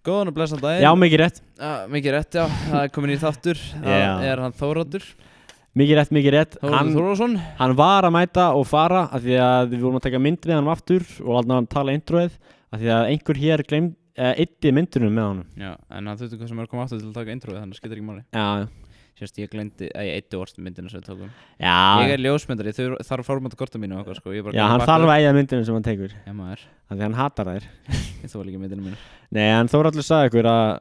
góðan og blessan daginn. Já, mikið rétt. Mikið rétt, já. Það komin í þáttur. Það hann Þóroddur. Mikið rétt. Þóroddur Þórðarsson. Hann var að mæta og fara af því að við vorum að taka mynd við hann aftur og láta hann tala introið af því að einhver hér eyddi myndunum með honum. Já, en hann þurfti hvað sem er að koma aftur til að taka introið, þannig skiptir ekki máli. Já. Sérst, ég eyddi orst myndinu sem við tókum. Já. Ég ljósmyndari, þau þarf að formata korta mínu og eitthvað, sko. Já, hann þarf að eyða myndinu sem hann tekur. Já, maður. Af því hann hatar þær. Ég þóla ekki myndinu mínu. Nei, en Þórhallur sagði ykkur að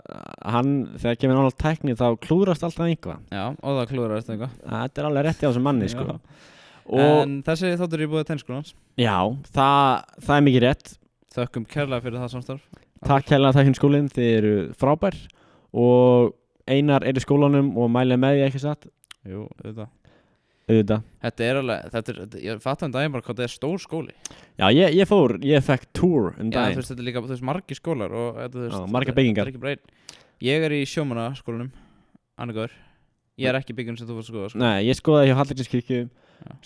hann, þegar kemur náttúrulega tækni, þá klúðrast alltaf einhvað. Já, og það klúðrast eitthvað. Þetta er alveg rétt hjá þessum manni, sko. En þessi þáttur í búið Tennskólans. Já, það er mikið rétt. Þökkum kærlega fyrir það samstarf. Takk kærlega Tækniskólinn, þið eru frábær og Einar er í skólanum og mælir með því ekki satt. Jú, auðvitað. Þetta er alveg, ég fattar daginn bara hvað það er stór skóli. Já, ég fekk tour daginn. Já, þú veist, þetta er líka, margir skólar og margar byggingar. Ég er í Sjómannaskólanum, Annargaur. Ég er ekki byggjum sem þú fórst að skoða, sko. Nei, ég skoðaði hjá Hallgrímskirkju,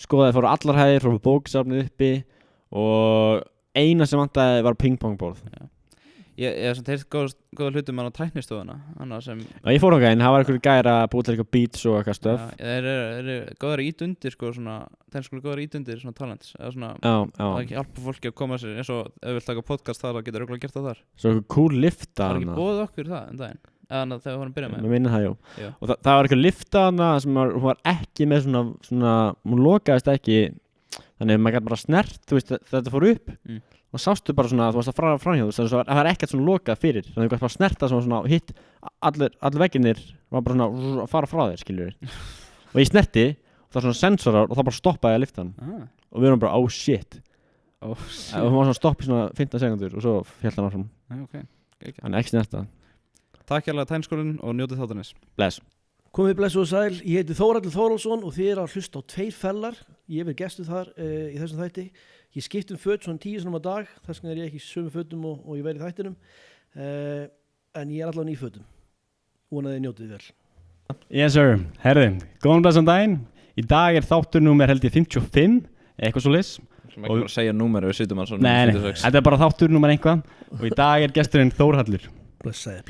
skoðaði fór allar hæðir, fór bókasafnið uppi og eina sem vantaði var pingpongborð. Ég hef samt heyrt góða hlutum á tæknistofuna. Ég fór okkar inn, það var einhver gæri að búið til eitthvað beats og eitthvað stöf. Þeir eru góðar ít undir, sko, svona, Tennskóli góðar ít undir svona talents. Eða svona, það er ekki hjálpa fólki að koma sér, eins og ef við vilt taka podcast þar, þá getur örugglega gert það þar. Svo eitthvað cool lifta. Það var ekki bóðið okkur það daginn, eða þegar við vorum að byrja með. Mér minna það, jú. Og það var eitthvað lifta sem hún var ekki með svona, hún lokaðist ekki, þannig maður gæti bara snert, þú veist, þetta fór upp. Og sástu bara svona að þú varst að framhjá það var ekkert svona lokað fyrir þannig að þú gæti bara snerta svona hitt allir vegginir var bara svona að fara frá þér skilur og ég snerti og það var svona sensorar og það bara stoppaði að lifta hann og við erum bara oh shit og það var svona stopp í svona 15 sekundur og svo féll hann áfram hann er ekki snerta. Takk hérlega Tækniskólinn og njótið þáttarins. Bless. Komið blessu og sæl, ég heiti Þórhallur Þórðarsson og þið eru að hlusta á 2 fellar. Ég verð gestur þar í þessum þætti. Ég skiptum föt svona 10 sinum á dag, þess vegna er ég ekki í sömu fötum og ég verð í þættinum. En ég er allavega í fötum. Vonaði þið njótið vel. Yes sir, herði, góðan blessan daginn. Í dag er þáttur númer held ég 55, eitthvað svo liss. Sem ekki bara að segja númer ef við sittum hann svona. Nei, þetta er bara þáttur númer einhvað og í dag er gesturinn Þórhallur. Blessaði.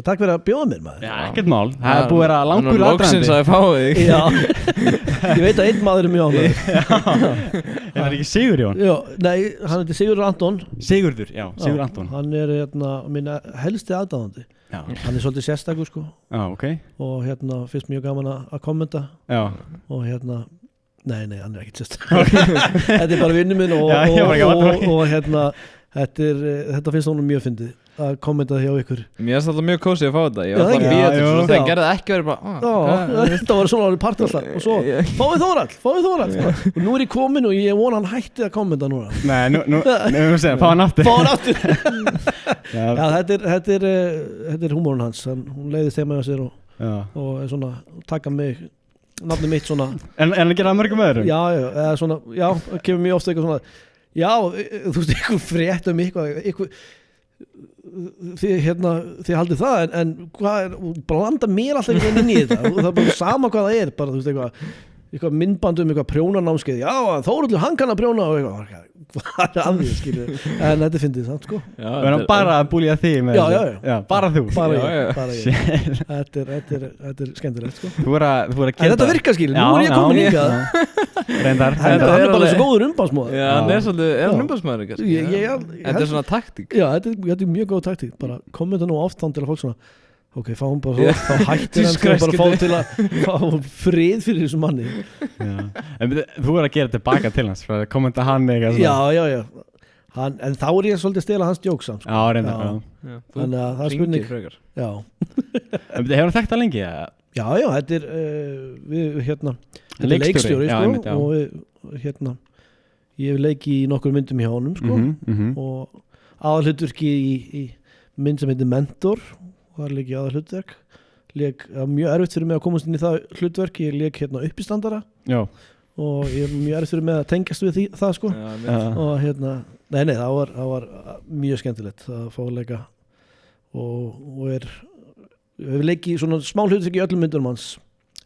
Takk fyrir að bjóða mér maður. Já, ekkert mál. Það er búið að vera langur aðdragandi. Loksins að ég fái þig. Já, ég veit að einn maður er mjög ánægður. Já, það er ekki Sigurjón? Já, nei, hann heitir Sigurður Anton. Sigur Anton. Hann er minna helsti aðdáðandi. Já. Hann er svolítið sérstakur sko. Já, ok. Og fyrst mjög gaman að kommenta. Já. Og nei, hann er ekkert sérstakur. Þetta er bara vinnu minn og þetta finnst honum mjög fyndið að kommenta hjá ykkur. Mér finnst alltaf mjög kósið að fá þetta. Ég var alltaf að býja til svo þegar gerði ekki verið bara þetta var svona alveg part alltaf og svo fáið Þórhall og nú er ég komin og ég vona hann hætti að kommenta núna. Nei, nú segja, fá hann aftur. Já, þetta er húmórun hans. Hún leiðist heima hjá sér og er svona taka mig nafni mitt svona. En hann gera það mörgum öðrum? Já, kemur mjög ofta eitthvað svona. Já, þú veist, eitthvað frétt eitthvað þið haldið það en hvað er, blanda mér alltaf einhvern inn í þetta og það er bara sama hvað það er bara, þú veist, eitthvað myndband eitthvað prjónarnámskeið, já, Þórhallur hann kann að prjóna og eitthvað, hvað er að því skilur, en þetta finnst þið sko. Við erum bara að búlja því með já, bara þú bara ég. Þetta er skemmtilegt sko. Þú er að gera þetta virkar skilur, nú er ég komin hingað reyndar, hann er bara svo góður umbásmaður. Já, hann er svolítið umbásmaður þetta er svona taktík. Já, þetta er mjög góð taktík, bara kommenta nú oft þannig til að fólk svona ok, fáum bara þá hættir hann bara fá til að fá frið fyrir þessu manni. En þú er að gera tilbaka til hans fyrir að kommenta hann eitthvað svona. Já. En þá er ég svolítið að stela hans djóks sko. Já, reyndar. Þannig að það er spurning. Já. En hefur hann þekkt það lengi? Já, þetta er við þetta er leikstjóri sko og ég hef leikið í nokkur myndum hjá honum sko og aðalhlutverki í mynd sem heitir Mentor. Það er leikið aðalhlutverk mjög erfitt fyrir mig að komast inn í það hlutverk. Ég leik uppistandara og ég er mjög erfitt fyrir mig að tengjast við það sko. Og nei, það var mjög skemmtilegt að fá að leika og hefur leikið svona smá hlutverk í öllum myndunum hans.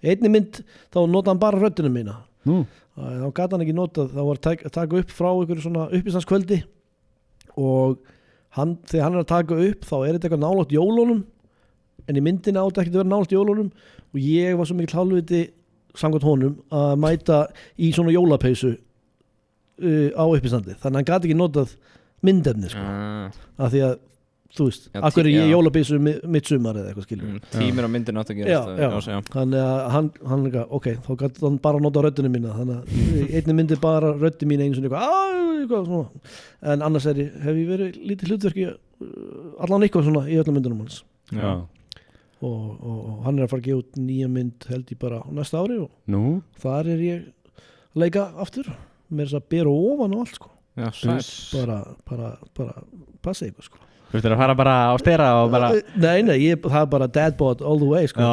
Einni mynd þá notaði hann bara röddina mína. Þá gat hann ekki notað, þá var að taka upp frá ykkur svona uppistandskvöldi og þegar hann að taka upp þá þetta eitthvað nálægt jólunum en í myndinni átti ekki að vera nálægt jólunum og ég var svo mikil hálfviti samkvæmt honum að mæta í svona jólapeysu á uppistandi þannig að hann gat ekki notað myndefni sko. Af því að þú veist, akkur er ég jólapeysu mitt sumar eða eitthvað skilur tímir á myndinu átt að gera þannig að hann ok, þá gæti hann bara nota röddinu mína þannig að einni myndi bara röddi mín einu svona eitthvað svona. En annars hef ég verið lítið hlutverki allan eitthvað svona í öllum myndunum hans og hann að fara að gefa út nýja mynd held ég bara á næsta ári og þar ég að leika aftur með þess að bera ofan og allt sko. bara passa eitthvað sko. Þú veist að fara bara á stera og bara Nei, það er bara dad bod all the way sko.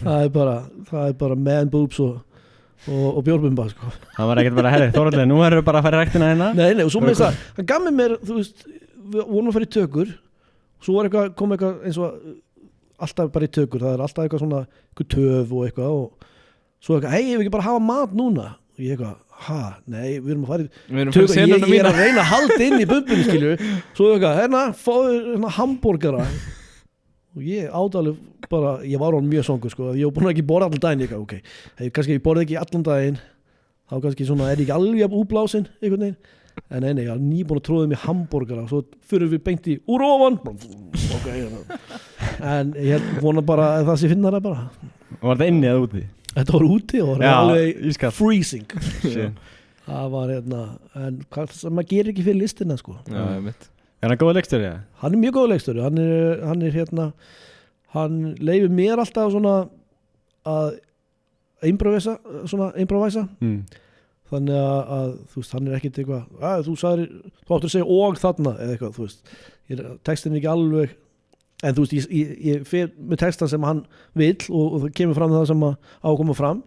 Það er bara man boobs og bjórbumba sko. Það var ekkert bara Þórhallur, nú erum við bara að fara í ræktina hérna Nei, og svo með það, hann gaf mér þú veist, við vorum að fara í tökur svo var kom eitthvað eins og alltaf bara í tökur, það er alltaf eitthvað svona eitthvað töf og eitthvað og svo eitthvað, hei, ég vil ekki bara hafa mat núna og ég eitthvað, nei, við erum að fara í tökur, ég er að reyna að halda inn í bumbunni skilju, svo eitthvað, fáðu hambúrgara og ég ádalega bara, ég var mjög songur sko, ég var búin að ekki borða allan daginn ok, kannski ég borði ekki allan daginn þá kannski svona, ég ekki alveg útblásin einhvern veginn, en nei, ég var nýbúin að tróða mér hambúrgara og svo fyrir við beint í úr ofan en ég vona bara að það sé finna það bara Og var þetta inni eða úti? Þetta var úti og var alveg freezing það var en hvað sem maður gerir ekki fyrir listina sko. Er hann góð leikstjóri? Hann er mjög góð leikstjóri hann er hann leifir mér alltaf svona að improvisa þannig að þú veist, hann er ekkert eitthvað þú áttur að segja og þarna eða eitthvað, þú veist, textin er ekki alveg en þú veist, ég fer með textan sem hann vill og það kemur fram það sem að koma fram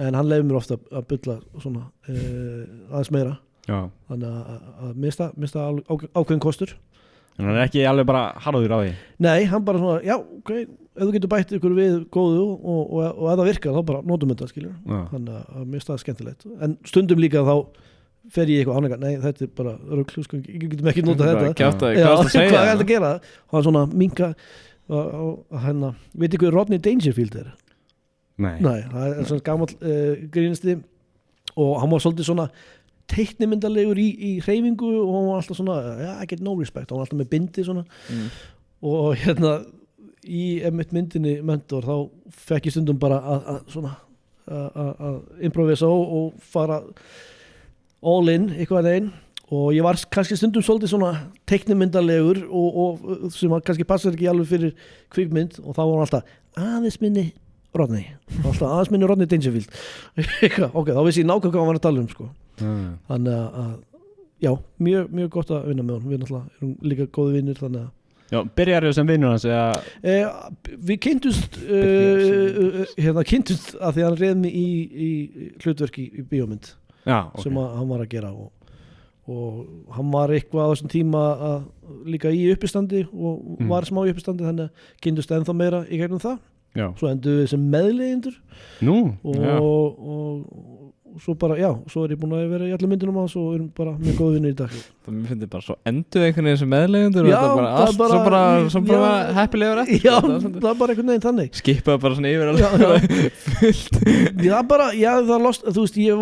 en hann leifir mér ofta að bylla svona aðeins meira þannig að mista ákveðin kostur En hann er ekki alveg bara harður á því? Nei, hann bara svona, já, ok ef þú getur bætt ykkur við góðu og ef það virkar þá bara notum þetta, skilur þannig að mista það skemmtilegt en stundum líka þá fer ég eitthvað nei, þetta er bara rugl, ég getum ekki nota þetta hvað er það að gera og hann svona minka veit ykkur Rodney Dangerfield er? Nei, það er svona gamall grínisti og hann var svolítið svona teiknimyndalegur í hreyfingu og hann var alltaf svona, I get no respect hann var alltaf með bindi svona og í myndinni Mentor þá fekk ég stundum bara að improvisa og fara all in eitthvað einn og ég var kannski stundum svolítið svona teiknimyndalegur og sem kannski passar ekki alveg fyrir kvikmynd og þá var hann alltaf aðeins minni Rodney Dangerfield ok, þá vissi ég nákvæmlega hvað hann var að tala sko. Þannig að já, mjög gott að vinna með hann við náttúrulega erum líka góði vinnir þannig að Já, byrjar þau sem vinnur hans við kynntumst kynntumst að því að hann reið mig í hlutverki í bíómynd sem hann var að gera og hann var eitthvað á þessum tíma líka í uppistandi og var smá í uppistandi þannig að kynntumst ennþá meira í gegnum það svo endur við sem meðleigendur og svo bara, svo er ég búin að vera í allir myndunum og svo erum bara mjög góð vinnir í dag Það mér finnst bara svo endur einhvern veginn sem meðleigendur og þetta bara allt svo bara heppilegur eftir Já, það er bara einhvern veginn þannig Skipaði bara svona yfir alveg fullt Já, bara, það lost, þú veist, ég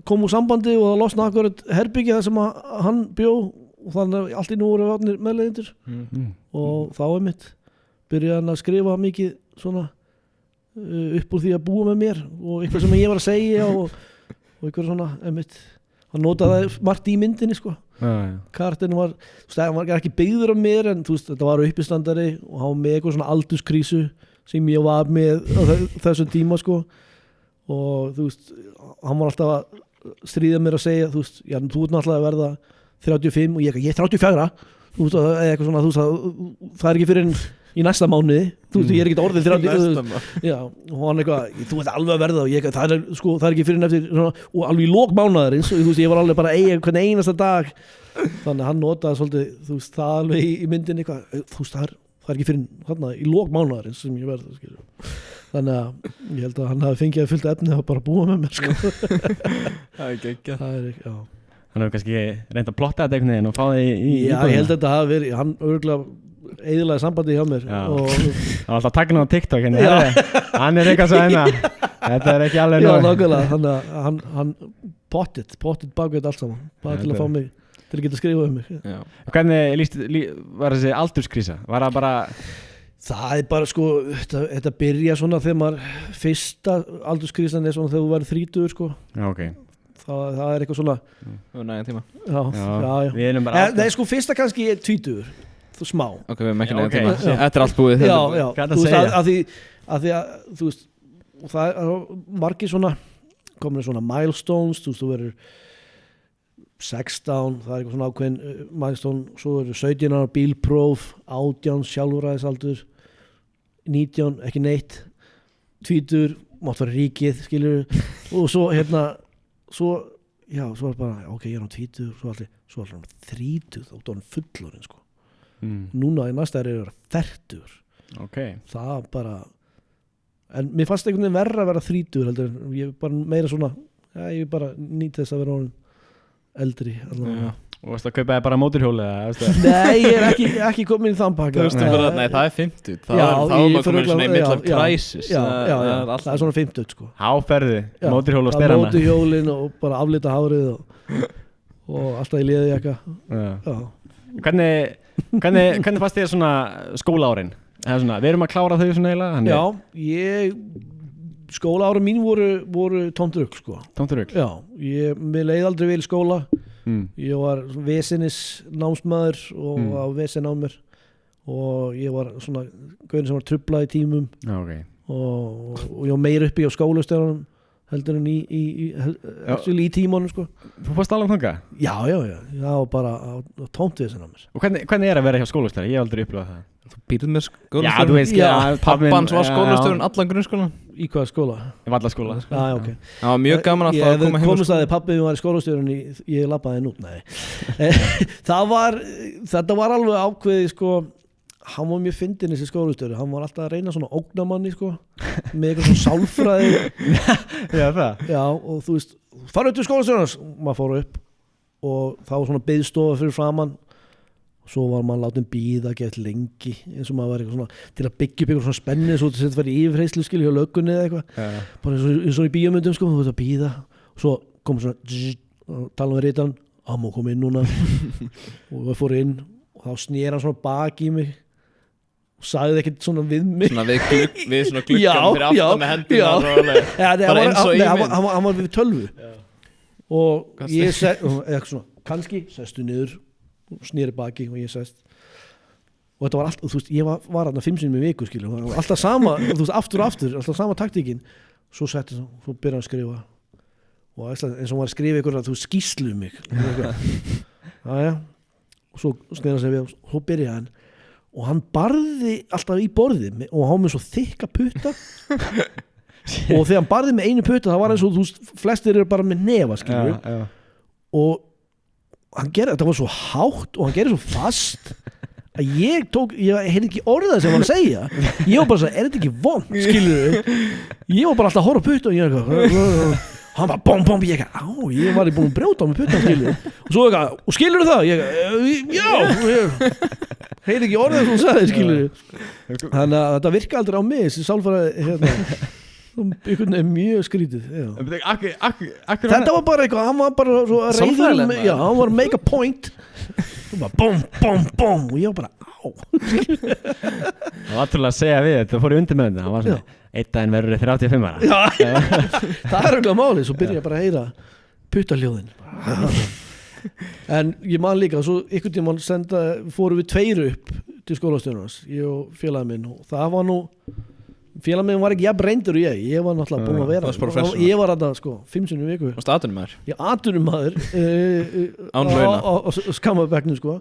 kom úr sambandi og það losna akkurat herbyggja þar sem hann bjó og þannig að allt í nú voru vatnir meðleigendur og þá byrjaði hann að skrifa mikið svona upp úr því að búa með mér og eitthvað sem ég var að segja og eitthvað svona hann notaði margt í myndinni sko. Karakterinn var, hann var ekki byggður á mér en þú veist, þetta var uppistandari og hann var með eitthvað svona aldurskrísu sem ég var með á þessum tíma sko. Og þú veist, hann var alltaf að stríða mér að segja, þú veist, já, þú ert náttúrulega að verða 35 og ég er 34 þú veist, eitthvað svona, þú veist, það er ekki fyrir í næsta mánuði, þú veist, ég er ekki orðið 30 já, og hann eitthvað þú ert alveg að verða og það er ekki fyrir eftir svona, og alveg í lok mánaðarins og þú veist, ég var alveg bara hvern einasta dag þannig að hann notaði svolítið, þú veist, það alveg í myndin eitthvað, þú veist, það er ekki fyrir þarna í lok mánaðarins sem ég verði, skilur þannig að ég held að hann hafi fengið að fylgta efni og bara búa með mér, sko það er geggjað já Hann hefur kannski reynd að plotta þetta einhvern veginn og fá þig í Já, ég held að þetta hafi verið, hann örgulega eðilaði sambandi hjá mér og hann var alltaf takin á TikTok hann eitthvað svo þetta ekki alveg Já, nákvæmlega, hann pottit bakveit allt saman bara til að fá mig, til að geta skrifað mig Hvernig var þessi aldurskrísa? Var það bara Það bara sko, þetta byrja svona þegar maður, fyrsta aldurskrísan svona þegar þú verður 30 sko Já, ok Það eitthvað svona nægum tíma Já. Við erum bara Nei, sko, fyrsta kannski 20 þú smá Ok, við erum ekki nægum tíma Þetta allt búið Já, Hvað þú er að veist, að því að þú veist, það er margir svona komin svona milestones, þú verður 16, það eitthvað svona ákveðin milestone, svo verður 17 ára bílpróf, 18 sjálfræðisaldur 19, ekki neitt 20, mátt vera ríkið skilur, og svo svo er bara, ok, ég er á 20 svo er hann 30 þá er hann fullorinn sko núna í næsta er ég að vera 30 okay. Það bara en mér fannst einhvern veginn verra að vera 30 heldur, ég bara meira svona ég bara nýtt þess að vera honum eldri og varst að kaupa þig bara mótorhjóli Nei, ég er ekki komin í þann pakka Nei, það er 50 þá er maður komin svona í middle of crisis það er svona 50 sko Háferði, mótorhjóli og styrana Mótorhjólin og bara aflita hárið og alltaf í liði eitthvað Hvernig fannst þér svona skólaárin? Við erum að klára þau svona eiginlega Já, skólaárin mín voru tómt rugl sko Tómt rugl? Já, mér leið aldrei vel í skóla Ég var vesinis námsmaður og á vesen á mér og ég var svona gaurin sem var trublað í tímum og ég var meir uppi á skólastöðunum heldur en í tímanum sko Þú fórst alveg þangað? Já, það var bara á tómt vesen á mér Og hvernig er að vera hjá skólastöðun? Ég hef aldrei upplifað það Þú býrð með skólastörun Pappans var skólastörun allan grunnskólan Í hvaða skóla? Í Vallaskóla Okay. Það var mjög gaman alltaf að koma heim komast að pappi var í skólastörun ég labbaði nút Þetta var alveg ákveði sko hann var mjög fyndinn þessi skólastjóri hann var alltaf að reyna svona ógnamanni sko með eitthvað svona sálfræði Já, og þú veist fara upp til skólastjórans maður fór upp og það var svona biðstofa fyrir framann svo var maður látið bíða gett lengi eins og maður var eitthvað svona til að byggja upp eitthvað svona spenni svo til að vera yfirheyrslu skil hjá löggunni eða eitthvað bara eins og í bíómyndum sko þú veist að bíða og svo kom svona tala með rítan Ammo kom inn núna og við fór inn og þá snýr hann svona bak í mig og sagði ekkert svona við mig svona við svona gluggan fyrir aftan með hendina bara eins og í mynd hann var við tölvu og ég eitthvað svona kannski sestu niður og snýri baki og ég sest og þetta var alltaf, þú veist, ég var þarna 5 sinnum í viku skilur, alltaf sama, þú veist, aftur alltaf sama taktíkin, svo setti svo byrjaði hann að skrifa og eins og hann var að skrifa ykkur að þú skýslu mig já, og svo snýri hann sig við og svo byrjaði hann og hann barði alltaf í borðið og hann með svo þykka putta og þegar hann barði með einu putta það var eins og, þú veist, flestir eru bara með nefa skilur og hann gerði, þetta var svo hátt og hann gerði svo fast að ég heyrði ekki orðað sem hann segja ég var bara að segja, er þetta ekki vond skilur ég var bara alltaf að horfa putta og ég hann bara bom ég var búin að brjóta á mig putta skilur og svo eitthvað, og skilur það já heyrði ekki orðað sem hann sagði skilur þannig að þetta virka aldrei á mig þessi sálfræði einhvern veginn mjög skrítið þetta var bara eitthvað hann var bara svo reyður hann var að make a point bom og ég var bara það var trúlega að segja við þetta fór í undir með þetta hann var svona, einn daginn verður 35 ára það er auðvitað málið svo byrja ég bara að heyra puttaljóðin en ég man líka svo einhvern tímann fórum við 2 upp til skólastjórnars ég og félagið minn og það var nú félagið minn var ekki jafn reyndur og ég var náttúrulega búinn að vera ég var þarna sko 5 sinnum í viku og atvinnumaður ég atvinnumaður án launa á skammabekknum sko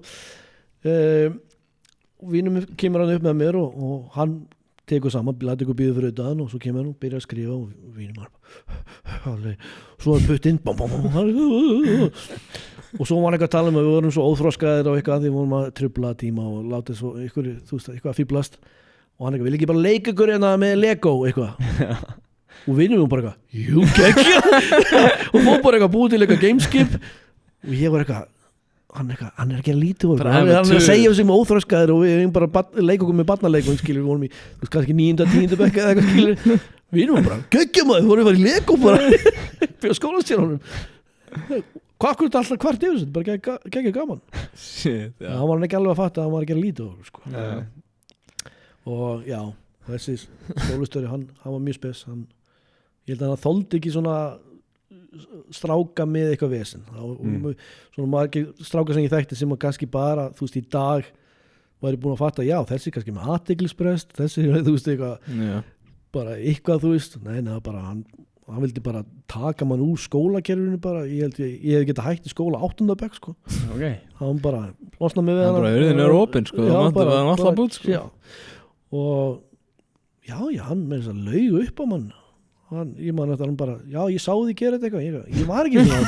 vinur kemur hann upp með mér og hann tekur saman lætur ykkur bíða fyrir utan og svo kemur hann og byrjar að skrifa og vinur maður svo er puttinn og svo var hann eitthvað að tala um að við vorum svo óþroskaðir og eitthvað því við vorum að trufla tíma og láta svo ykkur, þú veist, eitthvað að fíblast og hann vil ekki bara leika ykkur hérna með Lego eitthvað og vinnum við bara eitthvað jú, geggja og fór bara eitthvað búið til eitthvað gameskip og ég var eitthvað hann er ekki að lítið úr hann er að segja sem óþroskaður og við erum bara leika okkur með barnaleikum skilur, við vorum í kannski 9. 10. bekk eða eitthvað skilur við erum bara, geggjum að við vorum bara í Lego bara fyrir skólastjórnum hvað er þetta alltaf hvart yfir þetta, bara geggja gaman Shit, já. hann var ekki alveg að fatta að hann var ekki að lítið úr sko. Og já þessi skólastjóri, hann var mjög spes ég held að hann þoldi ekki svona stráka með eitthvað vesen svona margir stráka sem ég þekkti sem var kannski bara, þú veist, í dag væri búin að fatta, já, þessi kannski með athyglisbrest, þessi, þú veist, eitthvað bara eitthvað, þú veist, nei, bara hann vildi bara taka mann úr skólakerfinu bara, ég hef getað hægt í skóla 8. bekk, sko hann bara losna mig við hann bara, hurðin er opin, sko það var alltaf bútt, sko og já, hann með þess að lauga upp á mann ég man eftir hann bara, já, ég sá þig gera þetta eitthvað ég var ekki með það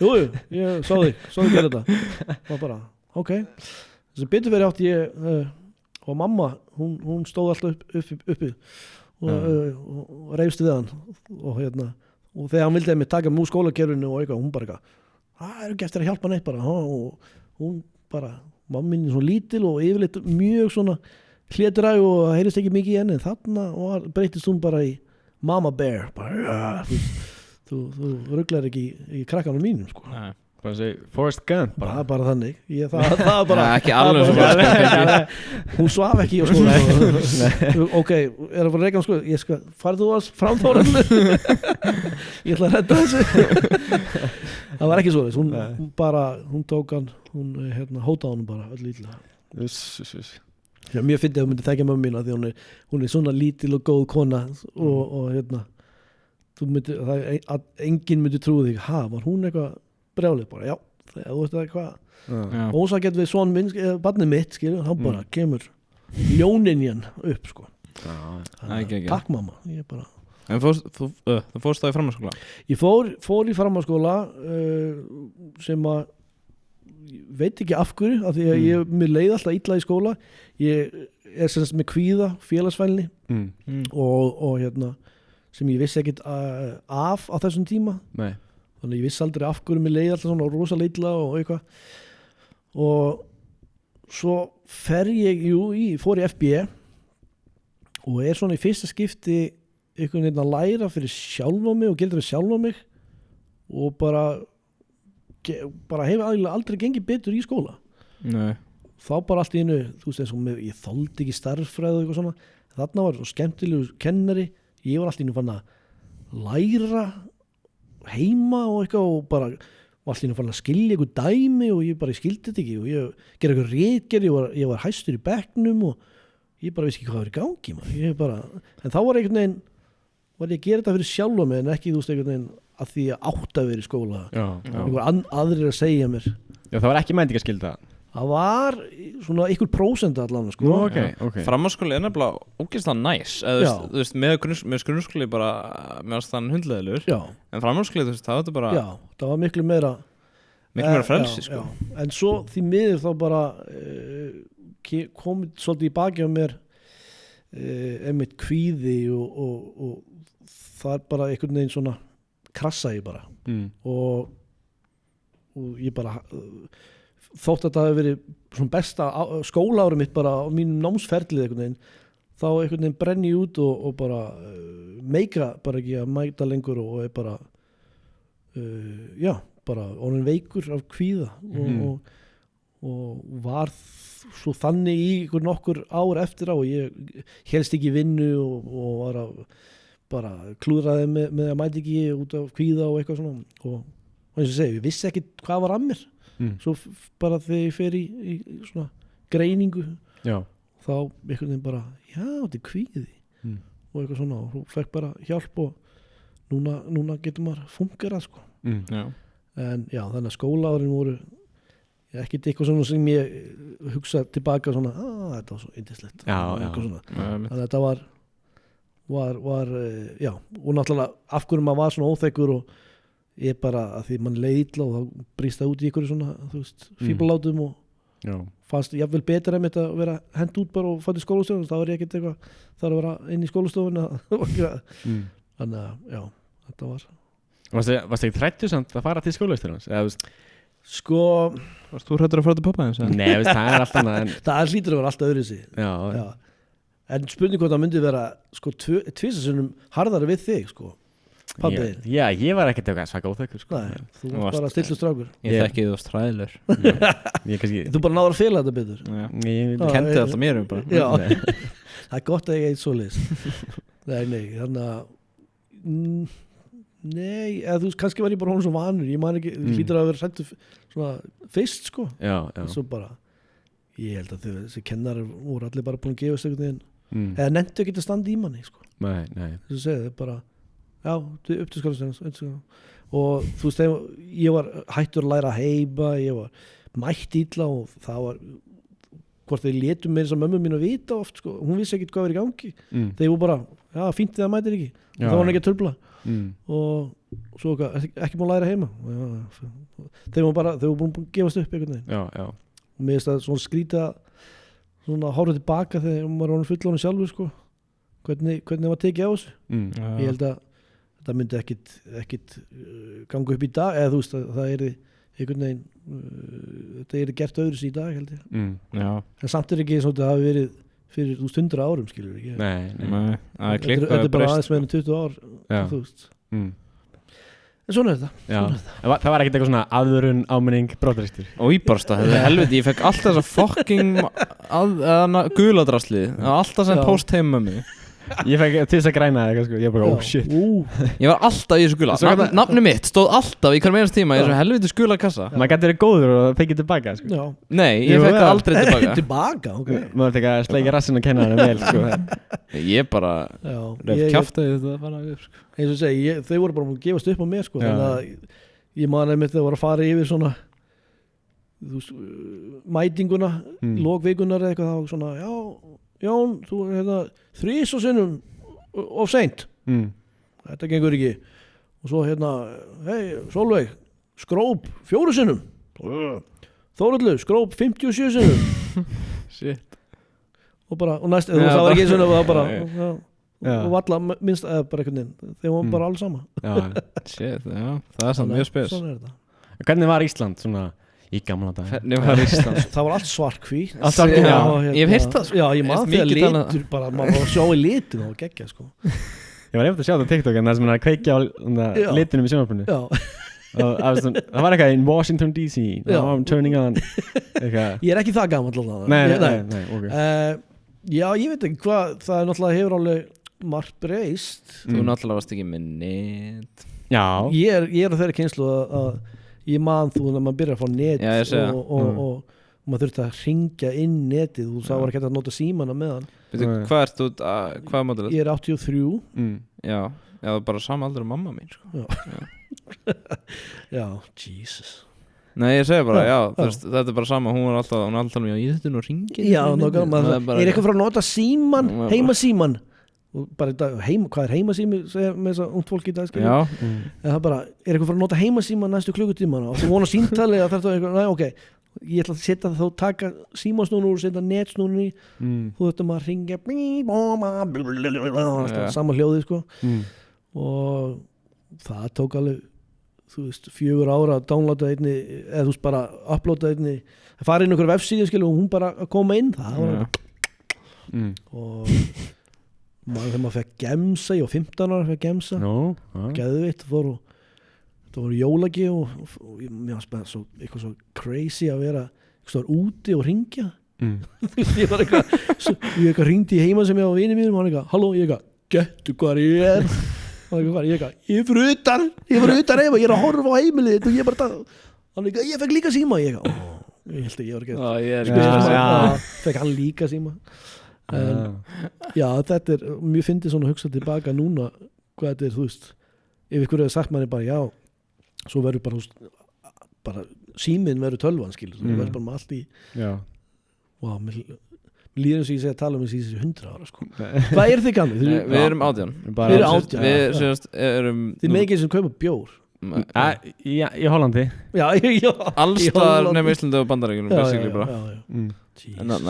jú, ég sá þig gera þetta og bara, ok þess að betur verið átt ég og mamma, hún stóð alltaf uppi og reyfst við hann og þegar hann vildi mig taka mig úr skólakerfinu og eitthvað, hún bara eitthvað, það er ekki eftir að hjálpa neitt bara og hún bara, mamma mín er svona lítil og yfirleitt mjög svona hlétræg og heyrist ekki mikið í henni en þarna og breytist hún bara í Mama Bear bara, þú rugglar ekki í krakkanum mínum sko. Nei, bara segi Forrest Gump bara þannig það var bara ekki alveg svo hún svaf ekki og sko ok, er það bara reikan sko ég skal, farðu þú alls framþóran ég ætla að redda þessu það var ekki svo þess hún tók hann hótaði hann bara öll ítla Já, mér finnst að þú myndir þekka mömmu mína því hún er svona lítil og góð kona og enginn myndi trúi þig var hún eitthvað brjálið bara, já, þegar þú veist það eitthvað ósakett við son minn, barnið mitt skilur, hann bara kemur ljóninjan upp sko takk mamma En þú fórst það í framhaldsskóla? Ég fór í framhaldsskóla sem að veit ekki af hverju af því að mér leið alltaf illa í skóla ég er semst með kvíða félagsfælni og sem ég vissi ekkit af á þessum tíma Nei. þannig ég vissi aldrei af hverju mér leið alltaf svona rosalega illa og eitthvað og svo fór í FB og er svona í fyrsta skipti einhvern veginn að læra fyrir sjálfa mig og gilda fyrir sjálfa mig og bara hefur aldrei gengið betur í skóla Nei. þá bara allt í einu þú veist eins og ég þoldi ekki starffræði og eitthvað svona þarna var svo skemmtilegu kennari ég var allt í einu fann að læra heima og eitthvað og bara var allt í einu fann að skilja eitthvað dæmi og ég bara skildi þetta ekki og ég gerði eitthvað ritgerð ég var hæstur í bekknum og ég bara vissi ekki hvað var í gangi en þá var einhvern veginn var ég að gera þetta fyrir sjálfa mig en ekki þú veist einhvern veginn að því að átt að vera í skóla einhver aðrir að segja mér það var ekki mætingaskylda það var svona einhver prósent allan sko. okay. Framhaldsskóli er nefnilega ógeðslega næs þú veist, með grunnskóli bara með þann hundleðilur en framhaldsskóli þú veist, það var bara það var miklu meira frelsi sko. en svo því miður þá bara komið svolítið í baki á mér einmitt kvíði og það er bara einhvern veginn svona krassa ég bara og ég bara þótt að það hefur verið svona besta skólaárum mitt bara á mínum námsferlið einhvern veginn þá einhvern veginn brenni ég út og bara meika bara ekki að mæta lengur og er bara bara orðin veikur af kvíða og var svo þannig í nokkur ár eftir á og ég helst ekki vinnu og var að bara klúðraði með að mæti ekki út af kvíða og eitthvað svona og eins og segi, ég vissi ekki hvað var að mér svo bara þegar ég fer í svona greiningu þá einhvern veginn bara þetta er kvíði og eitthvað svona og hún fekk bara hjálp og núna getur maður fungerað sko en þannig að skólaárin voru ekkert eitthvað svona sem ég hugsa tilbaka svona þetta var svo yndislegt þannig að þetta var og náttúrulega af hverju maður var svona óþekkur og ég bara að því mann leið illa og þá brýst það út í einhverju svona þú veist, fíblalátum og fannst jafnvel betur einmitt að vera hent út bara og fætt í skólastofun þá var ég ekkert eitthvað þar að vera inn í skólastofun þannig að þetta var Varstu ekki hræddur samt að fara til skólastofans? Sko Varst þú hræddur að fara til pappa eins? Nei, veist, það er alltaf annað en það hlýtur að vera alltaf öðru sig Já. En spurning hvort það myndi vera sko tvisasinnum harðari við þig sko pabbi Já, ég var ekkert eitthvað svaka óþekkur sko. Nei, þú varst bara stillu strákur Ég þekki þú varst hræðilegur Þú bara náður að fela þetta betur Ég kendi alltaf mér bara Já, það er gott að ég eit svoleiðis Nei, þannig að Nei, eða þú veist, kannski var ég bara honum svo vanur ég man ekki, þú hlýtur að vera hræddur svona fyrst sko Já. Svo bara, ég held að þessi kennarar voru allir bara búin að gefa sig eða nefndu ekki að standa í manni sko. Nei Þess að segja, það er bara já, upp til skólastjóðans og þú veist, ég var hættur að læra að heima, ég var mætt illa og það var hvort þeir létu mér þess að mömmu mín að vita oft sko. Hún vissi ekkert hvað var í gangi þeir voru bara, já, fínt þið að mætir ekki þá var hann ekki að trufla og svo ekki búin að læra heima þeir voru búin að gefast upp einhvern veginn Já. og mér finnst það svona skrýta svona horfa tilbaka þegar maður var fullorðinn sjálfur sko. hvernig það var tekið á þessu ég held að þetta myndi ekkit ganga upp í dag eða þú veist að það er einhvern veginn þetta er gert öðru í dag held ég en samt er ekki svona að það hafi verið fyrir 100 árum skilur ekki Nei, þetta er bara aðeins meðan 20 ár þú veist en svona er þetta það var ekkert eitthvað svona aðvörun áminning brotaristur Íbarsta, helviti, ég fekk alltaf þessa fucking guladraslið alltaf sem post heim með mig ég fekk til þess að græna eitthvað sko. ég bara oh shit ég var alltaf í þessu gula nafni mitt stóð alltaf í hver meðans tíma í þessu helviti gula kassa maður gæti verið góður og fengið tilbaka sko. Nei, ég fekk það aldrei tilbaka okay. maður fekk að sleika rassinn og kenna það vel sko. ég bara kjaftaði þetta bara sko. eins og segi, þau voru bara að gefast upp á mér sko. þannig að ég man einmitt þegar voru að fara yfir svona þú veist, mætinguna lokvikunar eða eitthvað þá svona Jón, þú er 3 sinnum of seint þetta gengur ekki og svo hei, Sólveig skróp 4 sinnum Þórullu, skróp 57 sinnum shit og næst, það var ekki eins og það bara og valla minnst bara einhvern veginn þeir var bara alls sama shit, það er samt mjög spes hvernig var Ísland svona í gamla dag hvernig var Ísland það var allt svarthvít ég hef heyrt það já, ég maður þegar litur bara maður var að sjá í litur og geggja sko ég var eftir að sjá það á TikTok en það sem hann að kveikja á litunum í sjónvarpinu það var eitthvað in Washington DC now I'm turning on ég er ekki það gamall nei, ok já, ég veit ekki hvað það er náttúrulega hefur alveg margt breyst þú náttúrulega varst ekki með net já ég er á þeirri kynslu að ég man þú þegar maður byrjar að fá net og maður þurfti að hringja inn netið og það var ekki að nota símana með hann hvað ert þú, hvað mótil ég er 83 já, það var bara sama aldur mamma mín sko. já, Jesus nei, ég segi bara, þetta er bara sama hún er alltaf með í þetta og hringin já, er eitthvað frá að nota síman heimasíman og bara hvað er heimasími með þess að ungt fólk í dag en það bara, er eitthvað fyrir að nota heimasíma næstu klukkutíman og þú vonar símtali að þetta er eitthvað, næ, ok ég ætla að setja þá, taka símasnúnur og setja netsnúnur í þú ættum að ringja sama hljóði sko og það tók alveg þú veist, 4 ára að downloada einni eða þú veist bara uploada einni að fara inn okkur vefsíðu skilu og hún bara að koma inn það var og þegar maður fekk gemsa ég var 15 ára fekk gemsa geðvitt það voru jólagi og mér var spennt eitthvað svo crazy að vera úti og ringja ég var eitthvað ringdi í heima sem ég var vini mínum og hann eitthvað, halló, ég eitthvað, getur hvað ég er ég er fyrir utan heima, ég er að horfa á heimilið og ég bara hann eitthvað, ég fekk líka síma ég held að ég var ekki fekk hann líka síma en já, þetta er mjög fyndið svona að hugsa tilbaka núna hvað þetta er, þú veist ef ykkur hefur sagt manni bara já svo verður bara síminn verður tölvan skilur, þú verður bara með allt í wow, mér líður eins og ég segi að tala um þessi 100 ára sko. Hvað er þið gamli? Við erum 18 Við erum 18 Þið meginn sem kaupa bjór Í Hollandi. Já, allstaðar nefnir Íslandi og Bandaríkjunum basically bara. En það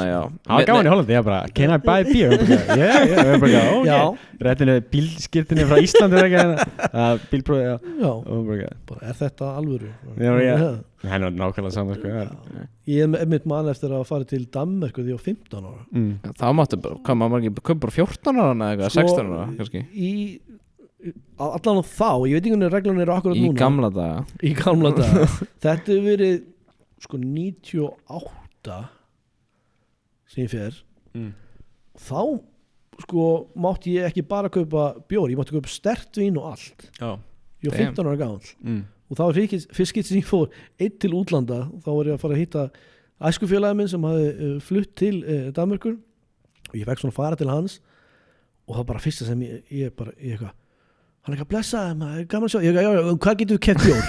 var gaman í Hollandi, ég bara, can I buy beer? Ég bara, ok. Réttinu bílskirtinni frá Íslandi bílprófi, bara, er þetta alvöru? Henni var nákvæmlega saman, sko. Ég mitt mann eftir að fara til Danmörku því á 15 ára. Það máttu bara, hvað maður ekki köpa bara 14 ára eða eitthvað, 16 ára kannski. Allan á þá, ég veit ekki hvernig reglunum eru akkurat núna. Í gamla daga. Þetta hefur verið sko 98 sem ég fer. Þá sko mátti ég ekki bara kaupa bjór, ég mátti kaupa sterkt vín og allt. Ég var 15 ára gamall. Og það var fyrst skipt sem ég fór einn til útlanda. Þá var ég að fara að hitta æskufélagi minn sem hafði flutt til Danmörkur og ég fekk svona fara til hans og það bara fyrsta sem ég eitthvað, hann eitthvað blessaði maður, gaman að sjá, ég eitthvað, já, hvað getur við keft bjór?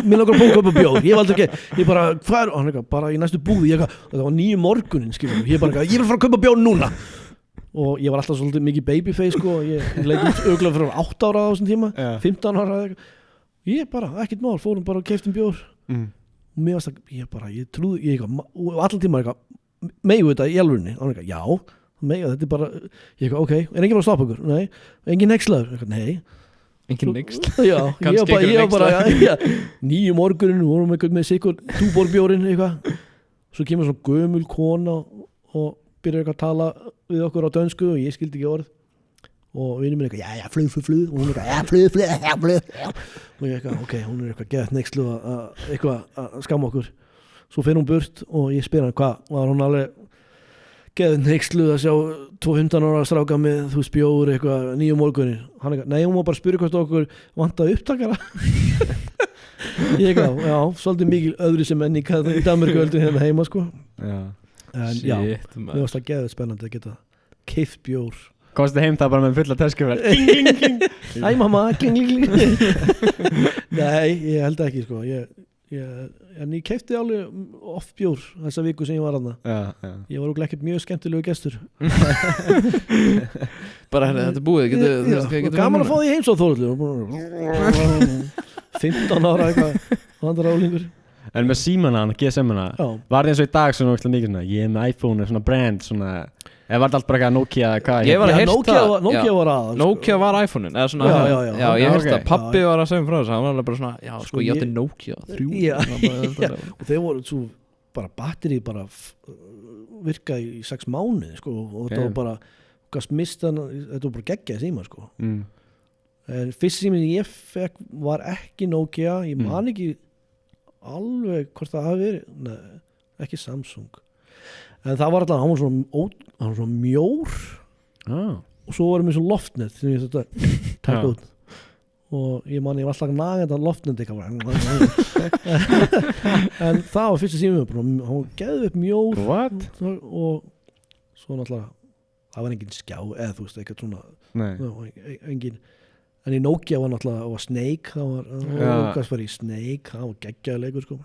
Mér langar að kaupa bjór, ég valdi ekki, ég bara, hvað hann eitthvað, bara í næstu búði, ég eitthvað, það var 9 morgunin, skiljum, ég bara eitthvað, ég vil fara að kaupa bjór núna og ég var alltaf svolítið mikið babyface, sko, ég leit út örugglega fyrir 8 ára á þessum tíma, 15 ára eitthvað, ég bara, ekkert mál, fórum bara og keftum bjór og mér varst það, ég trúði, ég eitthvað, og allan tíma eitthvað, megu þetta í alvörunni, hann eitthvað, já, mega, þetta bara, ég eitthvað, ok, er enginn að stoppa okkur? Nei, enginn nexlaður? Nei. Enginn next? Já, ég var bara, 9 morgunin, vorum eitthvað með sikur túborbjórin eitthvað, svo kemur svona gömul kona og byrjar eitthvað að tala við okkur á dönsku og ég skildi ekki orð og vinur minn eitthvað, já, flug og hún eitthvað, flug og ég eitthvað, ok, hún er eitthvað geðt nexlu eitthvað að skamma okkur svo fer hún burt og ég spyr hann hvað var hún alveg geðt nexlu að sjá 215 ára stráka með þú spjóður eitthvað 9 morgunir hann eitthvað, nei, hún má bara spyrja hvort okkur vantaði upptakara ég eitthvað, já, svolítið mikil öðru sem enn í Danmörku öldu hérna heima sko en já, mér varst það geðt spennandi að geta keypt bjór komstu heim það bara með fulla töskuverð Æ mamma, kling Nei, ég held ekki sko en ég keypti alveg oft bjór þessa viku sem ég var aðna ég var okkur ekkert mjög skemmtilegu gestur bara hérna, þetta er búið gaman að fá því heims á Þórullu 15 ára eitthvað vandar álingur en með símana, GSM-una var það eins og í dag svona mikið svona ég er með iPhone, svona brand svona eða var þetta allt bara eitthvað Nokia hvað Nokia var aðal Nokia var iPhone-in eða svona já ég heyrst að pappi var að segja frá þessu hann var alveg bara svona já sko ég átti Nokia 3 og þeir voru svo bara batterið bara virkaði í 6 mánuði sko og þetta var bara gast mista þetta var bara geggjað síma sko en fyrst síminn ég fekk var ekki Nokia ég man ekki alveg hvort það hafi verið ekki Samsung en það var alltaf, hann var svona mjór og svo varum við svona loftnet sem ég þetta taka út og ég man ég var alltaf nagandi að loftnet en það var fyrsta símum hann var geðið upp mjór og svo náttúrulega það var engin skjá eða þú veist eitthvað svona engin en í Nokia var náttúrulega var Snake það var í Snake það var geggjaði leikur sko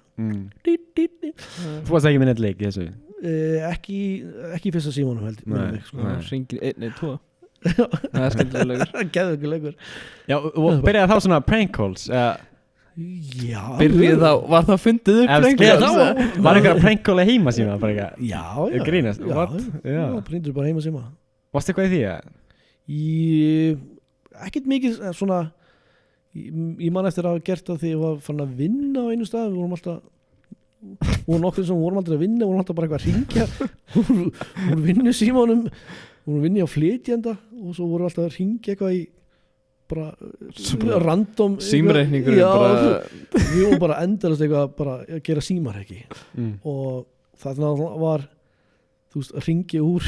Þú varst ekki með netleik í þessu? Ekki fyrsta símanum held mig sko. Ringir 1-2 það er skemmtilega leikur geðveikur leikur já og byrjaði þá svona prank calls já byrjaði þá var það fundið upp prank calls var einhverja prank call heima síma bara já grínast já printur bara heima síma varst eitthvað í því ekkert mikið svona ég man eftir að hafa gert það því ég var fann að vinna á einu stað við vorum alltaf og nokkur sem vorum aldrei að vinna vorum alltaf bara eitthvað að ringja vorum vinnu símanum vorum vinni á flytjenda og svo vorum alltaf að ringja eitthvað í bara random símreikningur við vorum bara endalast eitthvað bara að gera símarhekki og það var þú veist að ringja úr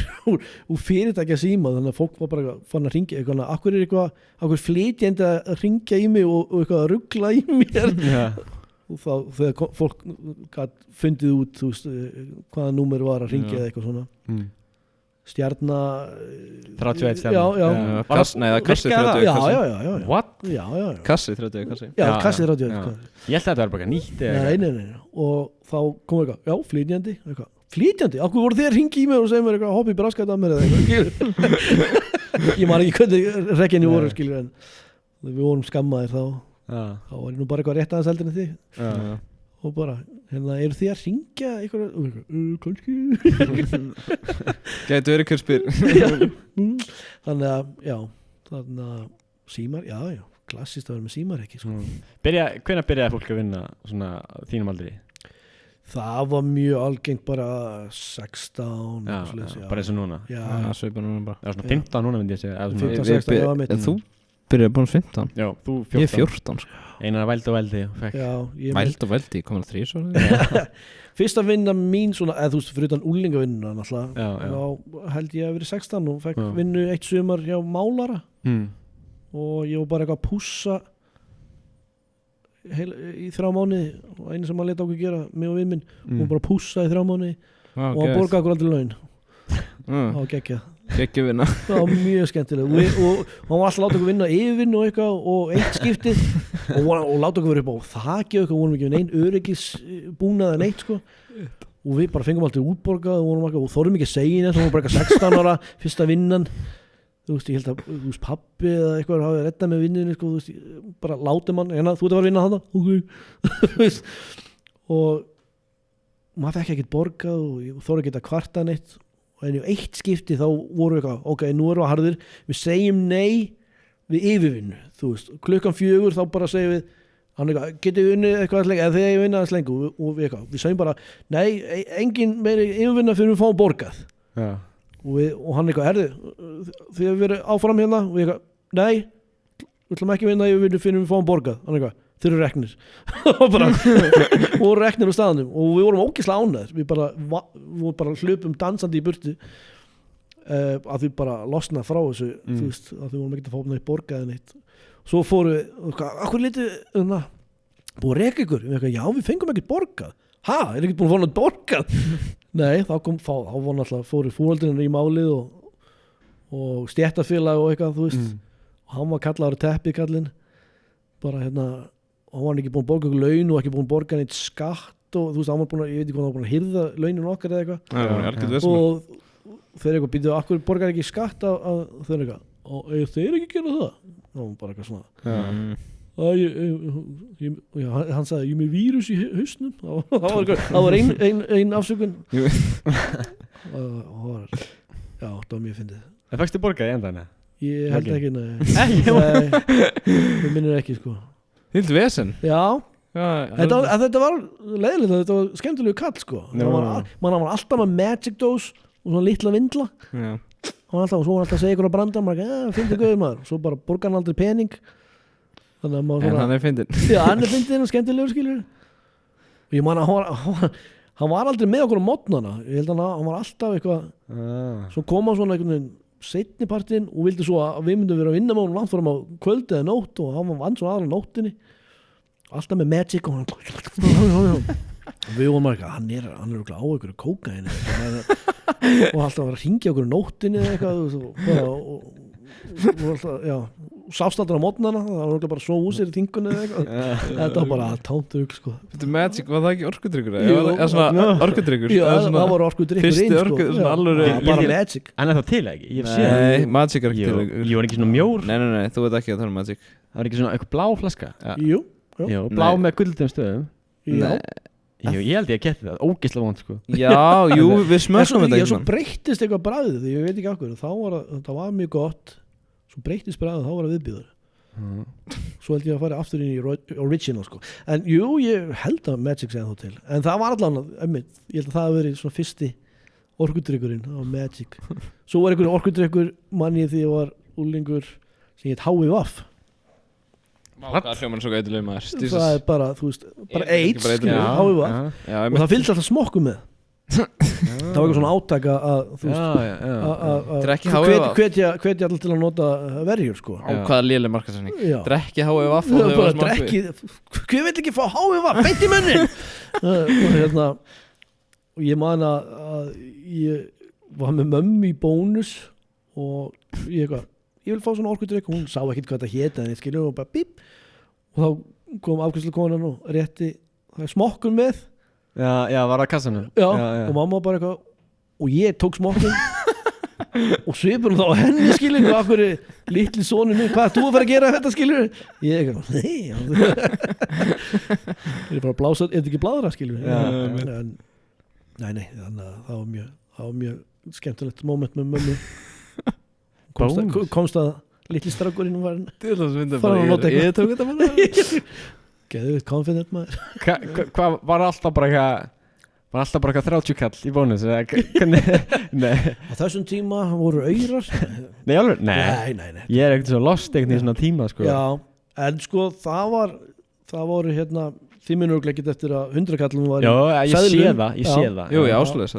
fyrirtækja síma þannig að fólk var bara fann að ringja eitthvað akkur flytjenda að ringja í mig og eitthvað að ruggla í mér og þá þegar fólk gat fundið út þú veist hvaða númer var að ringja eða eitthvað svona stjarna 31 stjarna já kassi 31 já what? já kassi 31 kassi já kassi 31 ég held að þetta var bara nýtt nei og þá kom eitthvað já flytjandi eitthvað flytjandi okkur voru þeir ringi í mig og segja mér eitthvað hoppi braskat að mér eða eitthvað ég man ekki hvernig rekkinni voru skilur en við vorum skammaðir þá þá var ég nú bara eitthvað rétt aðeins eldri en þig og bara, eru þið að ringja eitthvað, kannski gæti verið hver spyr þannig að, símar, já, klassist að vera með símar ekki sko. Hvenær byrjaði fólk að vinna svona þínum aldri? Það var mjög algengt bara 16 bara eins og núna svipar núna bara svona 15 núna myndi ég segja 15, 16, já, mitt en þú byrjaði búin 15 já, þú 14 ég 14 sko einar að vældi væld og vældi, komin að 3 svona fyrsta vinna mín svona, eða þú veist, fyrir utan úlingavinnuna náttúrulega, þá held ég að verið 16 og fekk vinnu eitt sumar hjá málara og ég var bara eitthvað að pússa í 3 mánuði og einu sem maður leta okkur gera mig og vinn minn, hún bara pússa í 3 mánuði og hann borgaði okkur aldrei laun það var geggjað vinna það var mjög skemmtileg og hann var alltaf að láta okkur vinna yfirvinn og eitthvað og eitt skiptið og láta okkur vera upp á þakki og eitthvað, vorum ekki við neinn öryggisbúnað en eitt sko og við bara fengum alltaf útborgað og þorðum ekki að segja neitt, þá var bara eitthvað 16 ára fyrsta vinnan. Þú veist, ég held að pappi eða eitthvað hafi reddað með vinnunni sko, þú veist, bara láti mann hérna, þú ert að fara að vinna þarna og maður fekk ekkert borgað og ég þorði ekki að kvarta neitt og en í eitt skipti þá voru við eitthvað, ok, nú erum við harðir, við segjum nei við yfirvinnu, þú veist, 4:00 þá bara segjum við, hann eitthvað, getið við unnið eitthvað að slenga, eða þegar ég vinna að slenga og við segjum bara, nei, engin meiri yfirvinna fyrir við fáum borgað og hann eitthvað, herðu, þið hefur verið áfram hérna og ég eitthvað, nei, við ætlum ekki að vinna yfirvinnu fyrir við fáum borgað, hann eitthvað, þeir eru reknir og voru reknir á staðanum og við vorum ógeðslega ánægðir við bara hlupum dansandi í burtu að við bara losna frá þessu þú veist, að við vorum ekki að fá neitt borgað en eitt svo fóru við, akkur litið búið að reka ykkur, við eitthvað, já við fengum ekkert borgað er ekki búin að fá neitt borgað nei, þá var náttúrulega fóru fúröldurinn í málið og stéttarfélag og eitthvað, þú veist og hann var kallaður teppið kallinn bara hérna og hann var ekki búin að borga okkur laun og ekki búin að borga neitt skatt og þú veist, hann var búin að, ég veit ekki hvað hann var búin að hirða launin okkar eða eitthvað og þeir eitthvað býtuðu, akkur borgar ekki skatt á þeir eitthvað og þeir ekki gera það og hann bara eitthvað svona hann sagði, ég með vírus í hausnum það var ein afsökun og já, það var mjög fyndið. Það fækstu borgað í endan? Ég held ekki, nei við minnum ekki sko. Hildur vesen? Já, þetta var leiðilegt, þetta var skemmtilegu kall sko. Man var alltaf með Magic Dose og svona litla vindla og svo var alltaf að segja ykkur á brandar maður, fyndið gauður maður, svo bara borgar hann aldrei pening þannig að maður en hann er fyndin já, hann er fyndin og skemmtilegur skilur og ég man að hann var aldrei með okkur á mótnana, ég held að hann var alltaf eitthvað svo kom hann svona einhvern veginn seinni partinn og vildi svo að við myndum vera að vinna með honum langt fórum á kvöldi eða nótt og hann vann svo aðra nóttinni alltaf með Magic og hann við vorum að hann er á ykkur kókaini og alltaf var að hringja okkur nóttinni eða eitthvað og alltaf, já sást aldrei á mótnana, það var bara svo úsir í þingunni eða eitthvað þetta var bara tóntug sko. Þetta Magic, var það ekki orkudrykkur? Eða svona orkudrykkur? Já, það var orkudrykkur fyrsti orkudrykkur, svona alveg bara Magic en er það til ekki? Nei, Magic er ekki til ég var ekki svona mjór nei, þú veit ekki að það er Magic það var ekki svona eitthvað blá flaska jú, blá með guldum stöðum já ég held ég að geta það, ógeðslega vond sko. Já, jú, við smöskum þetta svo breyttist eitthvað bragðið, ég veit ekki okkur það var mjög gott svo breyttist bragðið, þá var það viðbjóður svo held ég að fara aftur inn í original sko. En jú, ég held að Magic segja þá til en það var allan, ég held að það hafi verið svona fyrsti orkudrykkurinn á Magic svo var einhver orkudrykkur manni því ég var úlingur sem heit HVF það hljóman svo gætileg maður það er bara, þú veist, bara AIDS HVF og það fylgst alltaf smokku með það var eitthvað svona átaka að þú veist hvetja alltaf til að nota verjur sko á hvaða léleg markaðsending drekki HVF hver vill ekki fá HVF beint í munnin og ég man að ég var með mömmu í Bónus og ég vil fá svona orkudrykk og hún sá ekkert hvað þetta héta en ég skilur og bara bíp og þá kom afgreiðslukonan og rétti smokkun með já, var það kassanum? Já, og mamma bara eitthvað og ég tók smokkun og svipur hún þá á henni skilur og af hverju litli soninu hvað þú að fara að gera þetta skilur ég nei það er bara að blása, er þetta ekki bládra skilur nei þannig að það var mjög skemmtilegt moment með mömmu komst að litli strákurinn var ég tók þetta bara geðvitt confident maður hvað var alltaf bara eitthvað 30 kall í bónus nei á þessum tíma voru aurar nei alveg, nei ég er ekkert svo lost ekkert í svona tíma sko já, en sko það voru hérna þið minnur ekki eftir að 100 kallum var já, ég sé það jú, ég ásluðis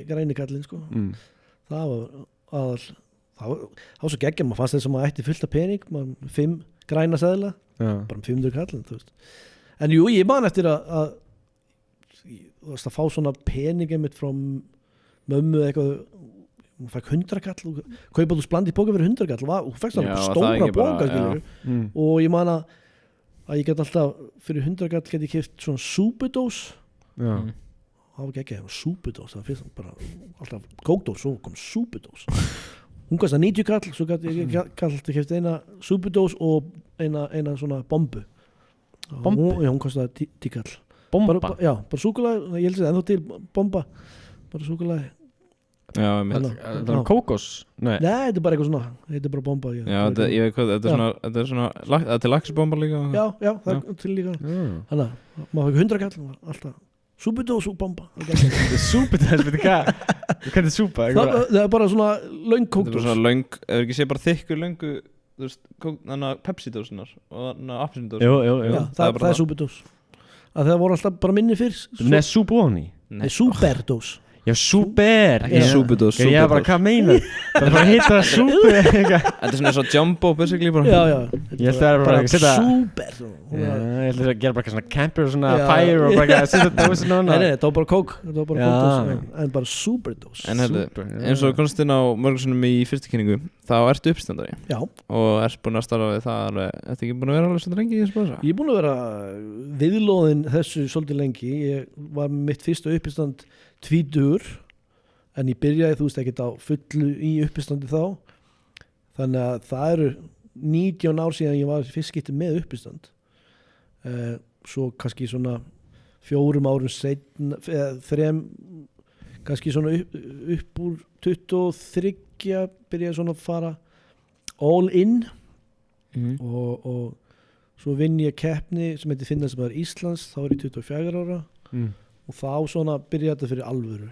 græni kallin sko það var svo geggjum maður fannst þess að maður ætti fullt af pening 5 græna seðla bara 500 kallin en jú, ég man eftir að fá svona peningi mitt frá mömmu eitthvað hún fæk 100 kall kaupa þú splandi póka fyrir 100 kall og fækst það stóra póka og ég man að ég get alltaf fyrir 100 kall get ég keypt svona súpudós það var ekki súpudós það fyrst bara alltaf kókdós og kom súpudós hún kostar 90 kall svo get ég keypt eina súpudós og eina svona bombu hún kostar 10 kall bomba? Bara súkkulaði ég held að ennþá til bomba bara súkkulaði já, það er kókos? Nei, þetta er bara eitthvað svona þetta er bara bomba já, ég veit hvað, þetta er svona það er til laxbomba líka já, það er til líka þannig að maður fæk 100 kall alltaf súpudós og bomba súpudós, veit hvað er súpa? það er bara svona löng kókdós þetta er svona löng, ef ekki sé bara þykkur löngu þú veist, þannig að Pepsi-dósunar og þannig að apelsindósunar jú það er súpudós að það voru alltaf bara minni fyrst nei, súbóni nei, súperdós já, súper ekki súpudós ég er bara, hvað meinar það er bara að hitta súper þetta er svona eins og jumbo basically bara já ég ætla að bara súper ég ætla að gera bara svona camper og svona fire og bara að setja dósin á hana nei, það var bara kók en bara súperdós en eins og komst inn á morgunsunum í fyrstu kynningu þá ertu uppstandari já og ert búin að starfa við það alveg ertu ekki búin að vera alveg svolítið lengi í þessu bósa? Ég er búin að vera viðlóðin þessu svolítið lengi ég var mitt fyrsta uppistand 20 en ég byrjaði þú veist ekkert á fullu í uppistandi þá þannig að það eru 19 ár síðan ég var fyrst skiptið með uppistand svo kannski svona 4 árum seinna eða 3 kannski svona upp úr 23 byrjaði svona að fara all in og svo vinn ég keppni sem heitir Finna sem var Íslands þá er ég 24 ára og þá svona byrjaði þetta fyrir alvöru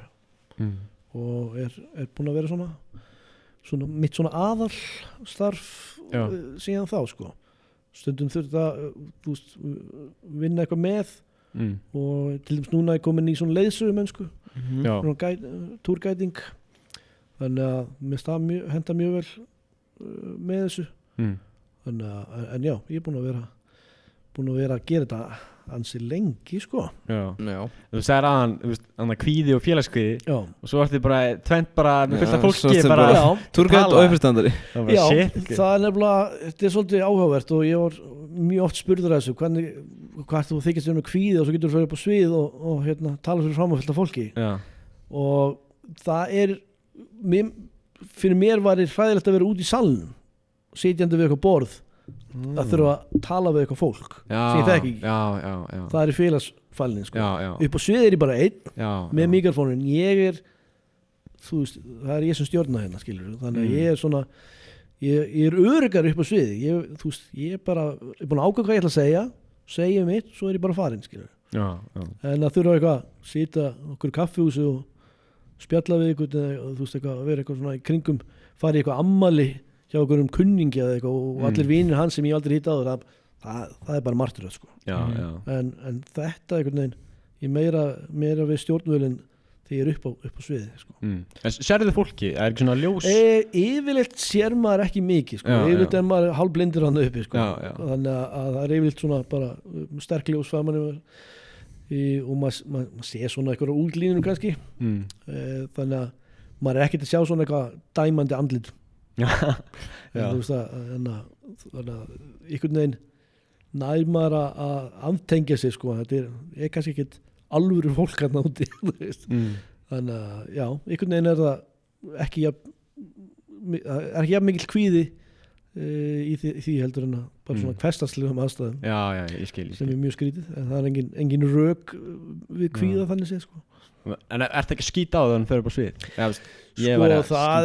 og er búin að vera svona mitt svona aðal starf síðan þá sko stundum þurft að vinna eitthvað með og til dæmis núna er komin í svona leiðsögu mennsku túrgæting þannig að mér henda mjög vel með þessu þannig að en já, ég er búin að vera að gera þetta ansi lengi sko þú sagðir aðan kvíði og félagskvíði og svo ertu bara tvent bara með fullt af fólki bara túrgætt og uppistandari það er nefnilega þetta er svolítið áhugavert og ég var mjög oft spurður þessu hvað þú þykist kvíði og svo getur þú fyrir upp á svið og tala fyrir fram á fullt af fólki og það er fyrir mér var það hræðilegt að vera út í salnum sitjandi við eitthvað borð að þurfa að tala við eitthvað fólk sem ég þekki ekki það er í félagsfælnin sko. upp á svið er ég bara einn með mikrofónin ég er það er ég sem stjórna hérna skilur þannig að ég er svona ég er öruggar upp á sviði ég er bara búin að ákveða hvað ég ætla að segja mitt svo er ég bara farin skilur en að þurfa eitthvað sita okkur í kaffihúsi og spjalla við eitthvað að vera eitthvað svona í kringum fara í eitthvað ammali hjá okkur kunningi eða eitthvað og allir vinir hans sem ég aldrei hitt áður það er bara martröð sko. En þetta einhvern veginn ég meira við stjórnvölinn þegar ég er upp á sviði sko. Sérðu fólki? Er ekki svona ljós? Yfirleitt sér maður ekki mikið sko. Yfirleitt er maður hálfblindur hann uppi sko. Þannig að það er yfirleitt svona bara sterk ljós framan og maður sé svona eitthvað útlínur kannski þannig að maður er ekkert að sjá svona eitthvað dæmandi andlit þannig að einhvern veginn nær maður að aftengja sig sko. Þetta er kannski ekkert alvöru fólk hérna úti þannig að, já, einhvern veginn það ekki jafn mikil kvíði í því heldur en að bara svona hversdagslegum aðstæðum ég skil sem mjög skrítið, en það engin rök við kvíða þannig séð sko. En ertu ekki að skýta á það þannig fyrir upp á svið? Það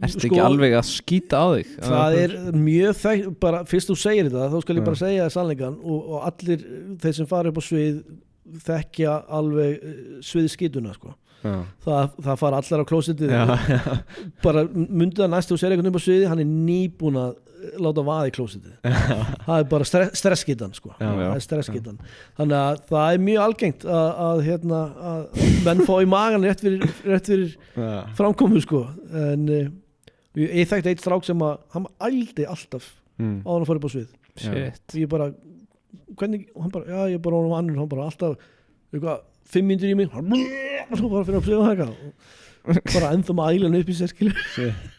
ertu ekki alveg að skýta á þig? Það mjög bara fyrst þú segir þetta þá skal ég bara segja það sannleikann og allir þeir sem fara upp á svið þekkja alveg sviðskítuna sko. Það fara allar á klósettið bara myndið að næstu og sér eitthvað upp á sviði, hann nýbúin að láta vaða í klósettið það bara stresskítan sko. Það stresskítan, þannig að það mjög algengt að menn fá í magan rétt fyrir framkomu sko. En ég þekkti eitt strák sem að hann ældi alltaf á hann að fara upp á svið ég bara, hvernig, hann bara ég bara á hann hann bara alltaf eitthvað 5 mínútur í mig og svo bara fyrir að pröfa það bara ennþá með ælan upp í sér skilur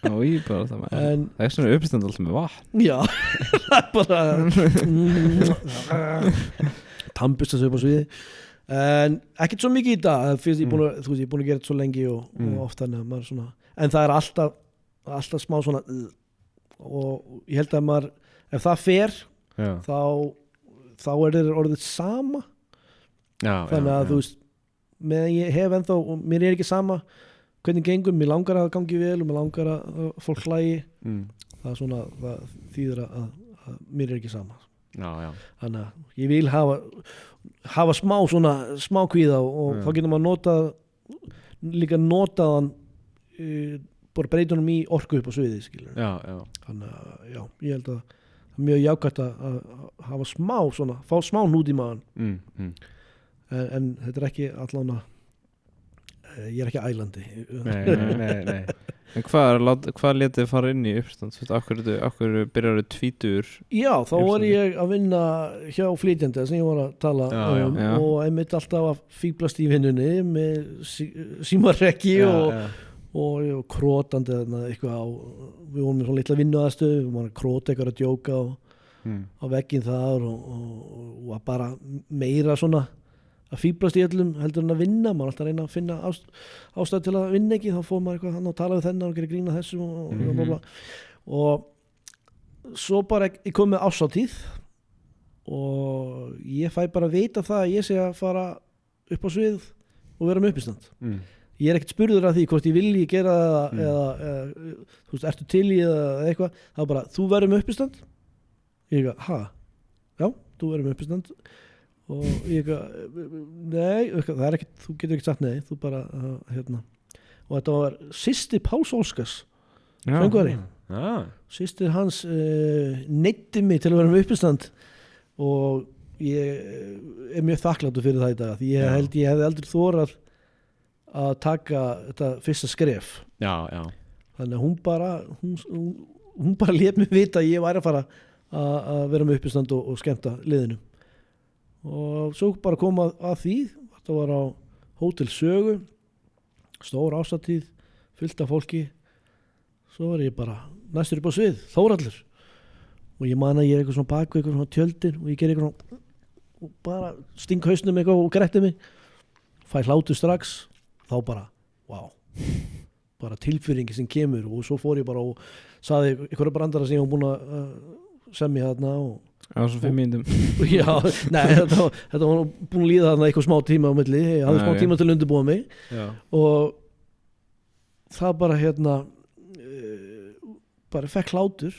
það svona uppistand alltaf með vatn það bara tampist að segja upp á sviði en ekkert svo mikið í dag fyrst ég búin að gera þetta svo lengi og oft þannig að maður svona en það alltaf smá svona og ég held að maður ef það fer þá orðið sama þannig að þú veist með ég hef ennþá og mér ekki sama hvernig gengur, mér langar að gangi vel og mér langar að fólk hlægi það svona, það þýðir að mér ekki sama þannig að ég vil hafa smá kvíða og þá getur maður líka notaðan bara breytunum í orku upp á sviði skilur þannig að ég held að það mjög jákvæmt að hafa fá smá hnút í maðan en þetta ekki allan að ég ekki ælandi Nei. En hvað letið fara inn í uppstand? Akkur byrjar þau 20 Já, þá var ég að vinna hjá flytjandi sem ég var að tala og einmitt alltaf að fíblast í vinnunni með símarekki og krótandi eitthvað við vorum með svona litla vinnuaðstöð við vorum að króta eitthvað að djóka á vegginn þar og bara meira svona að fíblast í öllum heldur en að vinna maður alltaf reyna að finna ástæð til að vinna ekki þá fór maður eitthvað hann að tala við þennan og gera grína þessum og svo bara ég kom með árshátíð og ég fæ bara að vita það að ég sé að fara upp á svið og vera með uppistand ég ekkert spurður af því hvort ég vilji gera það eða þú veist, ertu til í eða eitthvað það var bara, þú verður með uppistand ég eitthvað, já, þú verður með uppistand og ég nei, það ekkert, þú getur ekki sagt nei þú bara, og þetta var systir Páls Óskars söngvari systir hans neyddi mig til að vera með uppistand og ég mjög þakkláttur fyrir það í dag því ég held ég hefði aldrei þorað að taka þetta fyrsta skref þannig að hún bara lét mig vita að ég væri að fara að vera með uppistand og skemmta liðinu og svo bara kom að því þetta var á Hótel Sögu stór ásatíð fullt af fólki svo var ég bara næstur upp á svið Þórhallur og ég man að ég eitthvað svona bak við eitthvað svona tjöldin og ég ger eitthvað svona og bara sting hausnum eitthvað og gretti mig fæ hlátur strax þá bara, wow bara tilfyringi sem kemur og svo fór ég bara og saði eitthvað brandara sem ég var búin að semja þarna og á svo 5 mínútum já, nei, þetta var búin að líða þarna eitthvað smá tíma á milli ég hafði smá tíma til að undirbúa mig og það bara bara fekk hlátur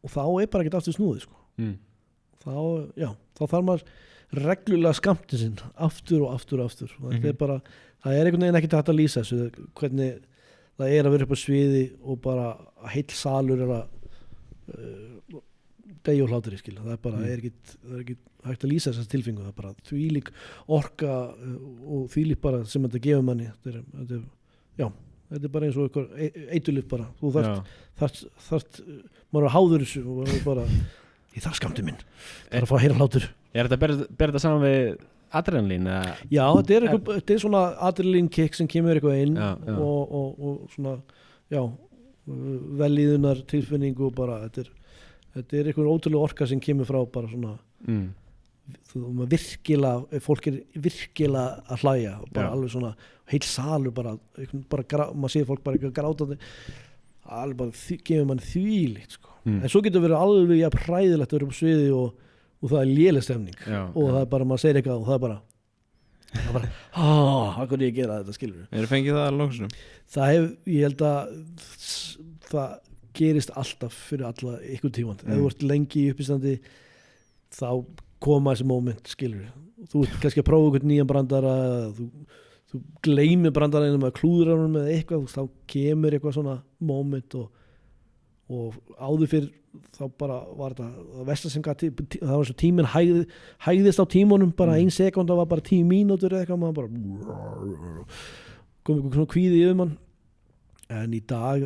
og þá bara ekkert aftur snúið sko. þá þarf maður reglulega skammti sinn aftur og aftur og þetta bara, það einhvern veginn ekkert hægt að lýsa þessu hvernig það að vera upp á sviði og bara heill salur að degi og hlátri skil það bara er ekki hægt að lýsa þessar tilfingu það bara þvílík orka og þvílík bara sem þetta gefur manni þetta er bara eins og eitthvað eitulif bara þú þarft maður er háður þessu og bara ég þarf skamti minn það er að fá að heyra hlátur Er þetta berða saman við adrenalín? Já, þetta er svona adrenalín kick sem kemur eitthvað inn og svona velíðunar tilfinningu og bara þetta er einhver ótrúlega orka sem kemur frá bara svona maður virkilega, fólk virkilega að hlæja bara alveg svona, heil salur bara maður séð fólk bara eitthvað grátandi alveg bara gefur mann þvílíkt sko. En svo getur verið alveg jafn hræðilegt að vera upp á sviði og það er léleg stemning og það er bara, maður segir eitthvað og það er bara hvað er ég að gera þetta, skilur við fengið það alveg svona? Ég held að það gerist alltaf fyrir alla ykkur tíman ef þú ert lengi í uppistandi þá koma þessi moment, skilur þú ert kannski að prófa einhvern nýjan brandara þú gleymir brandaranum eða klúðranum eða eitthvað, þá kemur eitthvað svona moment og áður fyrir þá bara var þetta versta sem gæti, það var svo tíminn hægðist á tímunum, bara 1 sekúnda var bara 10 mínútur eða eitthvað, maður bara kom eitthvað svona kvíði yfir mann. En í dag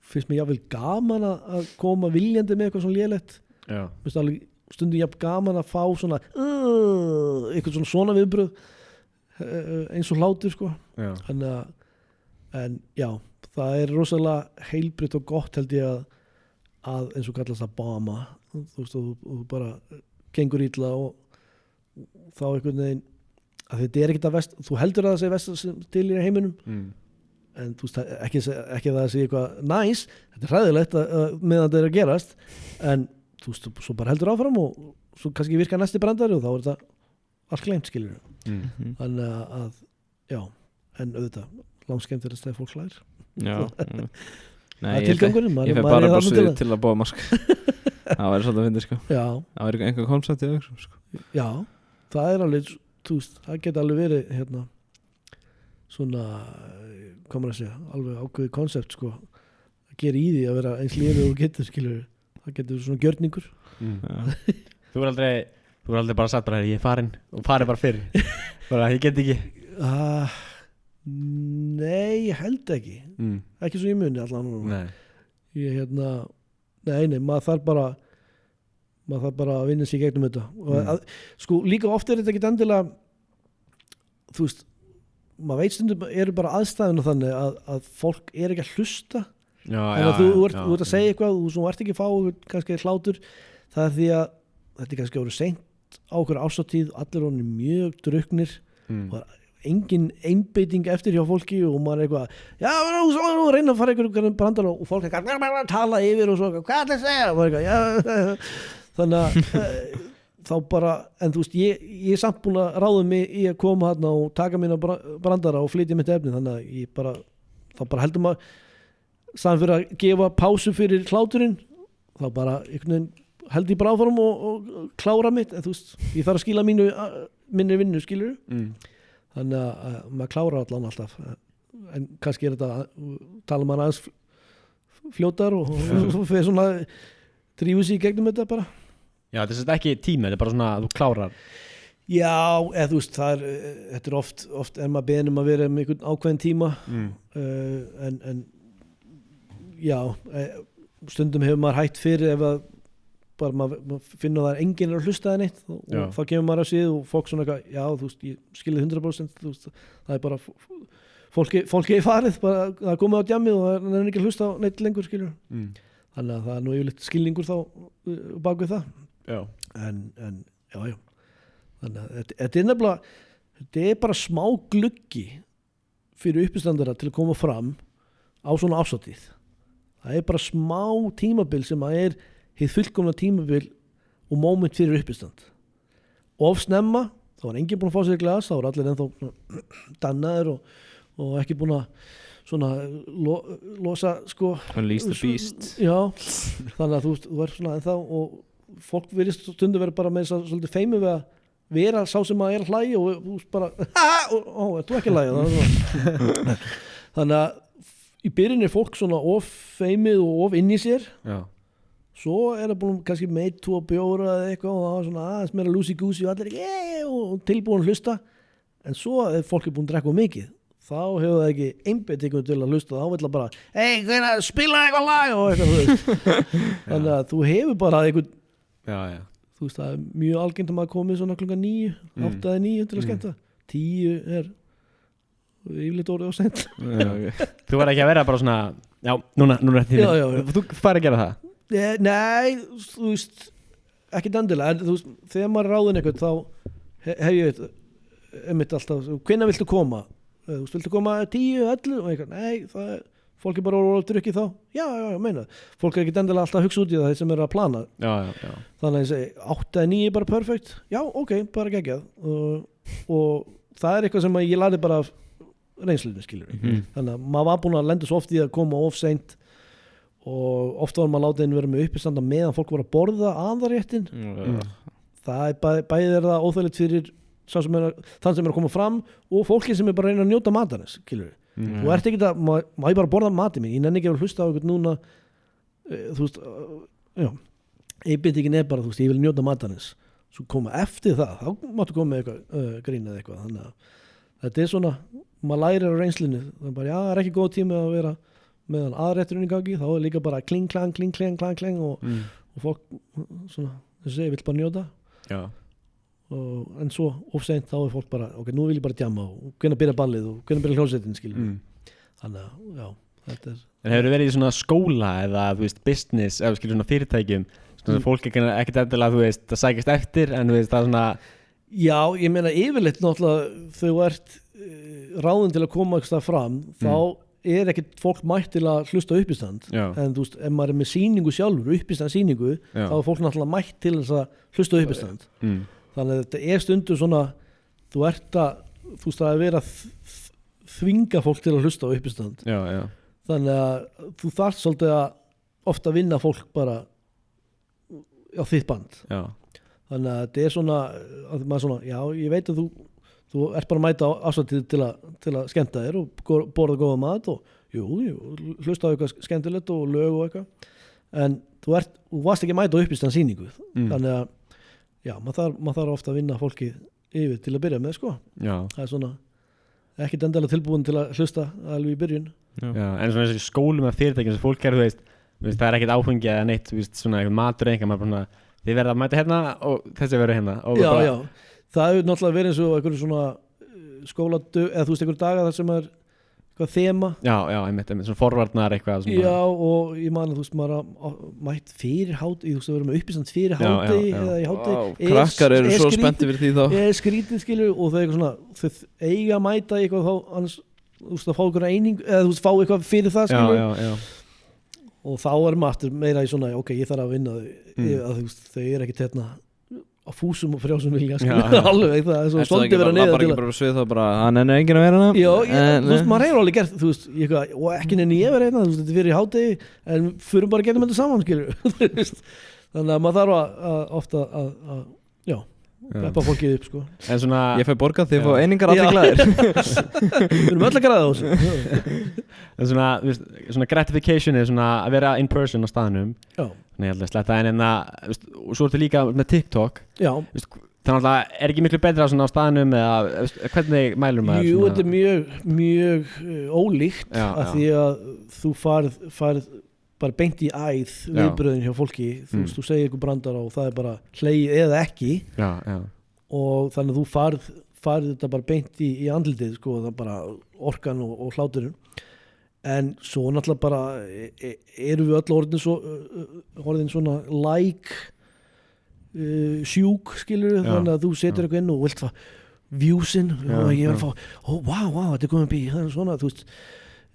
finnst mér jáfnvel gaman að koma viljandi með eitthvað svona lélegt, finnst alveg stundum jafn gaman að fá svona eitthvað svona viðbröð eins og hlátur sko. Þannig að en já, það er rosalega heilbrigt og gott held ég að eins og kallast að bama, þú veist, og þú bara gengur illa og þá einhvern veginn að þetta er ekkert að vest, þú heldur að það sé vest til í heiminum en þú veist, ekki að það sé eitthvað næs, þetta er hræðilegt meðan þetta er að gerast, en þú veist, svo bara heldur áfram og svo kannski virka næsti brandari og þá er þetta allt gleymt, skilur þannig að, já, en auðvitað langskemmtilegast þegar fólk hlær. Nei, ég fer bara svið til að bóða mask. Það væri svolítið að finna sko. Það væri einhver koncept í auðvitað sko. Já, það er alveg, þú veist, það geta alveg verið hérna svona, hvað maður að segja, alveg ákveðið koncept sko, að gera í því að vera eins lífið og getur, skilur, það getur svona gjörningur. Þú er aldrei bara sagt bara, ég er farin og farið bara fyrir, bara ég get ekki. Nei, ég held ekki ekki svo ég muni allan ég nei, maður þarf bara að vinna sig gegnum þetta og sko líka oft er þetta ekki endilega þú veist, maður veit stundum eru bara aðstæðuna þannig að fólk er ekki að hlusta þannig að þú ert að segja eitthvað þú ert ekki að fá kannski hlátur, það er því að þetta er kannski orðið seint á okkur ásatíð, allir honum mjög drukknir og engin einbeiting eftir hjá fólki og maður er eitthvað, já, nú reyna að fara einhverjum brandar og fólk er að tala yfir og svo, hvað er það að segja? Og eitthvað, já, þannig að þá bara, en þú veist, ég er samt búin að ráða mig í að koma hérna og taka mína brandara og flytja mitt efni, þannig að ég bara, þá bara heldur maður, staðan fyrir að gefa pásu fyrir hláturinn, þá bara einhvern veginn held ég bara áfram og klára mitt, en þú veist, ég þarf að skila minni vinnu, skilur þannig að maður klára allan alltaf en kannski er þetta tala maður aðeins fljótar og fyrir svona drífu sig í gegnum þetta bara. Já, þetta er ekki tími, þetta er bara svona að þú klárar. Já, eða þú veist, þetta er oft er maður beðin að vera með einhvern ákveðin tíma en já, stundum hefur maður hætt fyrir ef að bara maður finnur að það er enginn að hlusta það neitt og þá kemur maður að síðu og fólk svona eitthvað, já, þú veist, ég skilði 100%, þú veist, það er bara fólki er farið, bara það er komið á djamið og það er ekki að hlusta á neitt lengur, skilur þannig að það er nú yfirleitt skilningur þá bak við það en já þannig að þetta er nefnilega þetta er bara smá gluggi fyrir uppistandara til að koma fram á svona ásatíð það er bara smá tímabil sem að er hið fullkomna tímabil og moment fyrir uppistand of snemma, þá var enginn búin að fá sér glas þá var allir ennþá dannaður og ekki búin að svona losa sko Unleash the beast já, þannig að þú er svona ennþá og fólk virðist stundu verið bara með svolítið feimið við að vera sá sem að er að hlæja og þú bara ert þú ekki að hlæja þannig að í byrjun er fólk svona of feimið og of inn í sér já svo er það búin kannski með 2 bjóra eða eitthvað og það var svona aðeins meira lúsi-gúsi og allir og tilbúin að hlusta en svo ef fólk er búin að drekka mikið þá hefur það ekki einbeitingu til að hlusta þá vil það bara, spila eitthvað lag og eitthvað þannig að þú hefur bara eitthvað þú veist það er mjög algengt að maður komið svona klukkan 9, 8 eða 9 til að skemmta 10 er yfirleitt orðið og sent Þú var ekki að vera bara svona já, núna er þetta þú fær að gera það Nei, þú veist ekki dendilega, en þú veist, þegar maður er ráðin eitthvað þá hef ég einmitt alltaf, hvenær viltu koma? Þú veist, viltu koma 10, 11 og eitthvað, nei, það er fólk er bara orðið að drukki þá, já, meina fólk er ekki dendilega alltaf að hugsa út í það þeir sem eru að plana þannig að ég segi 8 eða 9 er bara perfekt, já, ok, bara geggjað og það er eitthvað sem ég lærði bara af reynslunni, skilur þannig að maður var búin að lenda svo oft í að koma of seint og oft var maður látið vera með uppistanda meðan fólk var að borða aðarréttin það er bæðið er það óþægilegt fyrir þann sem er að koma fram og fólki sem er bara að reyna að njóta matarins, skilur þú ert ekki að, má ég bara borða matið minn ég nenni ekki að hlusta á eitthvað núna þú veist, já einbeitingin er bara, þú veist, ég vil njóta matarins svo koma eftir það, þá máttu koma með eitthvað grín eða eitthvað, þannig að þetta er svona, maður lærir á reynslunni það er bara, já, það er ekki góð tími að vera meðan aðrætturinn í gangi, þá er líka bara kling, klang og fólk svona, þess að ég vil bara njóta já en svo ofseint þá er fólk bara ok, nú vil ég bara djamma og hvernig byrja ballið og hvernig byrja hljómsveitin, skilur þannig að, já, þetta er En hefur verið í svona skóla eða, þú veist, business eða skilur svona fyrirtækjum svona fólk ekkert endilega, þú veist, það sækist eftir en þú veist, það er svona Já, ég meina yfirleitt náttúrulega þegar þú ert ráðin til að koma eitthvað fram, þá er ekkert fólk mætt til að hlusta á uppistand en þú veist, ef maður er með sýningu sjálfur uppistandssýningu, þá er fólk náttúrulega mætt til þess að hlusta á uppistand þannig að þetta er stundu svona þú ert að, þú veist, að vera þvinga fólk til að hlusta á uppistand þannig að þú þarft svolítið að ofta vinna fólk bara á þitt band þannig að þetta er svona að maður svona, já, ég veit að þú ert bara að mæta ásvættið til að skemmta þér og borða góða mat og hlusta á eitthvað skemmtilegt og lög og eitthvað en þú varst ekki að mæta á uppistandssýningu þannig að já, maður þarf ofta að vinna fólki yfir til að byrja með, sko það er svona ekkert endalega tilbúin til að hlusta alveg í byrjun en svona þessi skóli með fyrirtækjum sem fólk þú veist, það er ekkert áfengi eða neitt, þú veist, svona eitthvað matur eitthvað, maður bara þið verða að mæta hérna og þessi verður hérna já, það hefur náttúrulega verið eins og einhverju svona eða þú veist, einhverju daga þar sem er eitthvað þema einmitt, svona forvarnar eitthvað svona. Já, og ég man að þú veist, maður mætt fyrir háti, þú veist, það verður með uppistand fyrir háti eða í háti krakkar eru svo spennti fyrir því þá skrítið, skilur, og það er eitthvað svona þau eiga að mæta eitthvað þá annars, þú veist, að fá einhverja eining eða þú veist, fá eitthvað fyrir það, skilur og þá er maður meira í svona ok, ég þarf að vinna þau að þú veist, þau eru ekkert hérna á fúsum og frjásum vilja alveg, það er svo svolítið vera neða til að svið þá bara, hann er enginn að vera hérna já, þú veist, maður hefur alveg gert þú veist, og ekki nenni ég vera hérna þú veist, þetta er fyrir í hádegi, en fyrir bara að geta með þetta saman, skilur þannig að maður þarf að ofta að já, peppa fólkið upp, sko en svona, ég fæ borgað því að fá einingar allir glæðir við erum öll að græða á þessu en svona, þú veist, svona gratification er svona að vera in person á staðnum Nei, ég ætla að sletta en og svo ertu líka með TikTok þannig að er ekki miklu betra svona á staðnum eða hvernig mælum maður Jú, þetta er mjög ólíkt af því að þú farið bara beint í æð viðbröðin hjá fólki þú segir eitthvað brandara og það er bara hlegið eða ekki og þannig að þú farið þetta bara beint í andlitið, sko, það bara orkan og hláturinn en svo náttúrulega bara erum við öll orðin svona sjúk, skilur þannig að þú setur eitthvað inn og vilt fá viewsinn og ég var að fá wow, þetta er komið bí, það er svona, þú veist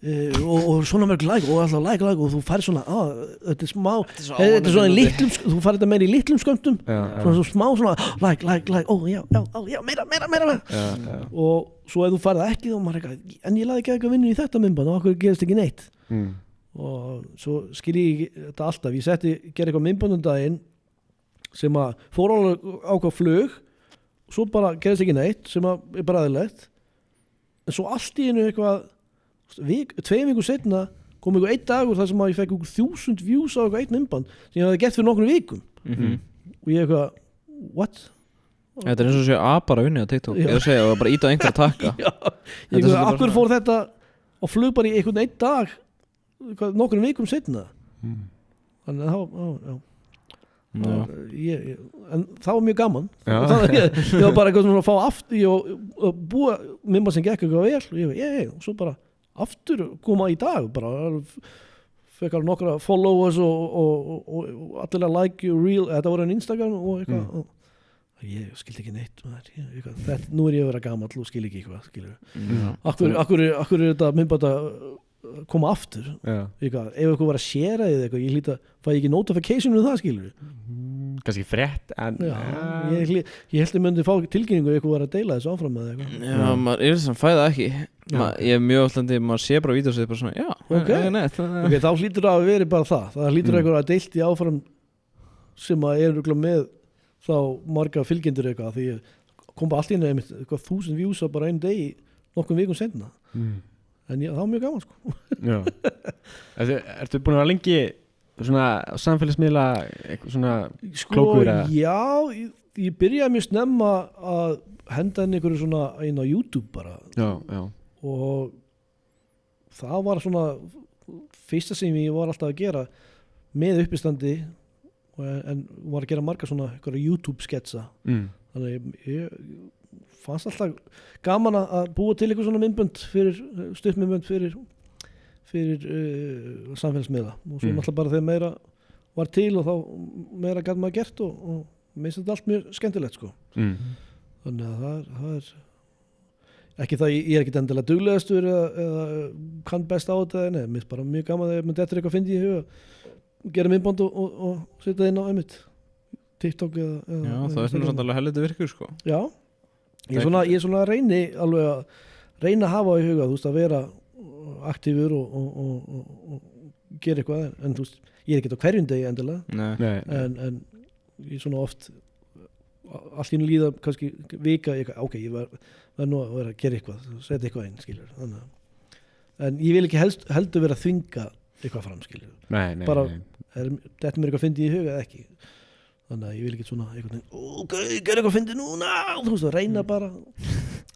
og svona mörg og alltaf like og þú færð svona þetta er smá, þetta er svona litlum þú færð þetta meira í litlum skömmtum svona smá svona like já, meira og svo ef þú færð það ekki þá maður eitthvað, en ég laði ekki eitthvað vinnu í þetta myndband og okkur gerist ekki neitt og svo skil ég þetta alltaf, ég gerði eitthvað myndband daginn sem að fór alveg ákvað flug svo bara gerist ekki neitt sem að er bara aðeinslegt en svo allt í einu eitthvað 2 vikur setna kom einhver 1 dagur þar sem að ég fekk 1000 views á eitthvað 1 myndband sem ég hafði gert fyrir nokkrum vikum og ég eitthvað, what? Þetta er eins og sé bara unni á TikTok ég er að segja og bara íta á einhver að taka ég eitthvað, akkur fór þetta á flug bara í einhvern 1 dag nokkrum vikum setna þannig að en það var mjög gaman ég var bara eitthvað svona að fá aftur ég búa myndband sem gekk eitthvað vel og ég svo bara aftur koma í dag bara fekk alveg nokkra followers og allir að like you real, þetta voru en Instagram og eitthvað og ég skildi ekki neitt nú ég að vera gamall og skil ekki eitthvað akkur er þetta myndbætt að koma aftur ef eitthvað var að share eða eitthvað ég hlýta, fæ ég ekki notification það skilur kannski frétt en ég held að myndi fá tilkynningu ef eitthvað var að deila þessu áfram með eitthvað maður er þess að fæða ekki ég er mjög alltaf, maður sé bara vídeos bara svona, ok, þá hlýtur það að veri bara það hlýtur eitthvað að deilt í áfram sem að er með þá marga fylgjendur eitthvað því kom bara allt í einu eitthvað 1000 views á bara einu degi nokkrum vikum seinna en það var mjög gaman sko Ertu búin að vera lengi svona samfélagsmiðla svona klókur já, ég byrjaði mjög snemma að henda inn einhverju svona inn á YouTube bara já. Og það var svona fyrsta sem ég var alltaf að gera með uppistandi en var að gera marga svona YouTube sketsa þannig ég fannst alltaf gaman að búa til eitthvað svona myndbönd stuttmyndbönd fyrir samfélagsmiðla og svo náttúrulega bara þegar meira var til og þá meira gæti maður gert og mér finnst þetta allt mjög skemmtilegt sko þannig að það er ekki það ég er ekkert endilega duglegastur eða kann best á þetta mér finnst bara mjög gaman þegar maður dettur eitthvað fyndi í huga gera myndbönd og setja það inn á einmitt TikTok eða já það er svona alveg helviti virkur sko já ég er svona að reyna að hafa í huga þú veist að vera aktífur og gera eitthvað en þú veist ég er ekkert á hverjum degi endilega en ég er svona oft allt í nú líða kannski vika ok, ég var nú að vera að gera eitthvað setja eitthvað inn, skilur en ég vil ekki heldur vera að þvinga eitthvað fram, skilur bara, þetta mér eitthvað fyndi í huga eða ekki þannig að ég vil ekki svona eitthvað ok, gera eitthvað fyndi núna þú veist, að reyna bara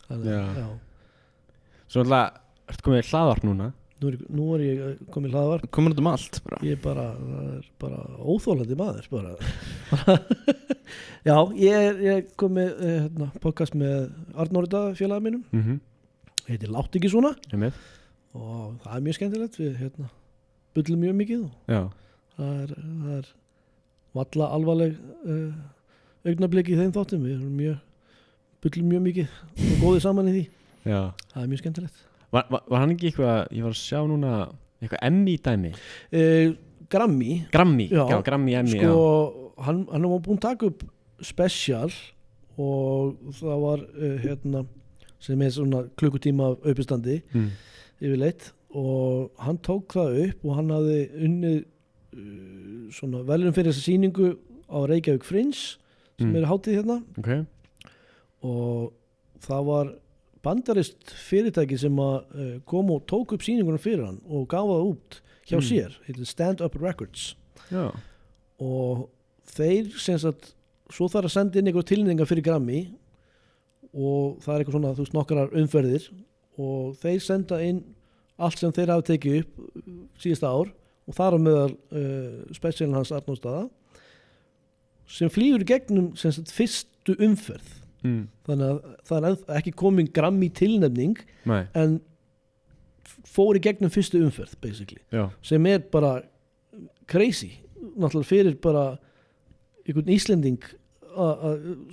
þannig, já Svo alltaf, ertu komið í hlaðvarp núna? Nú er ég komið í hlaðvarp Komur þetta um allt bara? Ég það er bara óþólandi maður bara Já, ég komið podcast með Arnóri félaga mínum heitir Látt ekki svona og það er mjög skemmtilegt við bullum mjög mikið og það er valla alvarleg augnablik í þeim þáttum við erum bullum mjög mikið og góðið saman í því það er mjög skemmtilegt Var hann ekki eitthvað, ég var að sjá núna eitthvað Emmy dæmi? Grammy já, Grammy Emmy sko, hann var búinn að taka upp special og það var sem er svona klukkutíma af uppistandi yfirleitt og hann tók það upp og hann hafði unnið svona velum fyrir þessa sýningu á Reykjavík Fringe sem er hátíð okay. Og það var bandarist fyrirtæki sem að kom og tók upp sýningunum fyrir hann og gaf það út hjá sér, heitir Stand Up Records og þeir sem sagt svo þarf að senda inn einhver tilnefningar fyrir Grammy og það er eitthvað svona þú veist nokkrar umferðir og þeir senda inn allt sem þeir hafa tekið upp síðasta ár og þar á meðal spesialin hans Arnórsstaða sem flýgur í gegnum sem sagt fyrstu umferð þannig að það er ekki komin Grammy tilnefning en fór í gegnum fyrstu umferð basically sem er bara crazy náttúrulega fyrir bara einhvern Íslending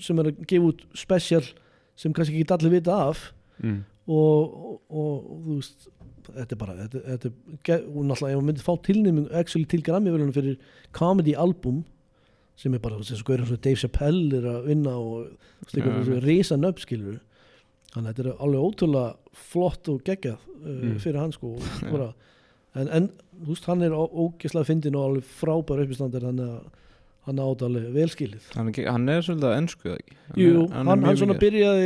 sem er að gefa út special sem kannski ekki allir vita af og þú veist þetta er bara og náttúrulega ef maður myndi fá tilnefning actually til Grammy-verðunum fyrir comedy album sem er bara þess að Dave Chappelle er að vinna og risa nöfn skilur þannig að þetta er alveg ótrúlega flott og geggjað fyrir hann sko bara, en þú veist hann er ógeðslega fyndinn og alveg frábær uppistandir þannig að hann átt alveg velskilið hann er svolítið að ensku eða ekki? Jú, hann svona byrjaði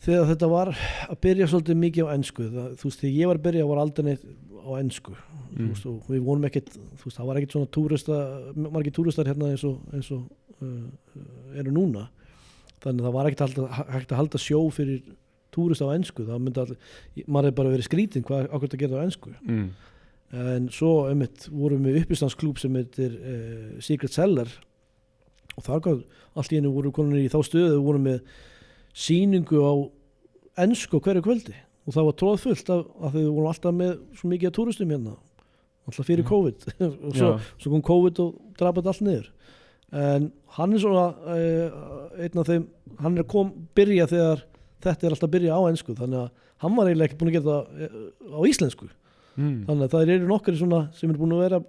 þegar þetta var að byrja svolítið mikið á ensku þú veist þegar ég var að byrja var aldrei neitt á ensku þú veist, og við vonum ekkert þú veist það var ekkert svona margir túristar hérna eins og eru núna þannig að það var ekkert hægt að halda sjó fyrir túrista á ensku það myndi maður hefði bara verið skrítinn hvað ákveðt að gera á ensku en svo vorum við uppistandsklúb sem heitir Secret Cellar og þar allt í einu voru konur í þá stöðu voru með sýningu á ensku hverju kvöldi og það var tróðfullt af því við vorum alltaf með svo mikið af túristum hérna alltaf fyrir COVID og svo kom COVID og drapaði allt niður en hann svona einn af þeim, hann byrja þegar þetta alltaf byrja á ensku þannig að hann var eiginlega ekki búin að gera það á íslensku þannig að það eru nokkri svona sem búin að vera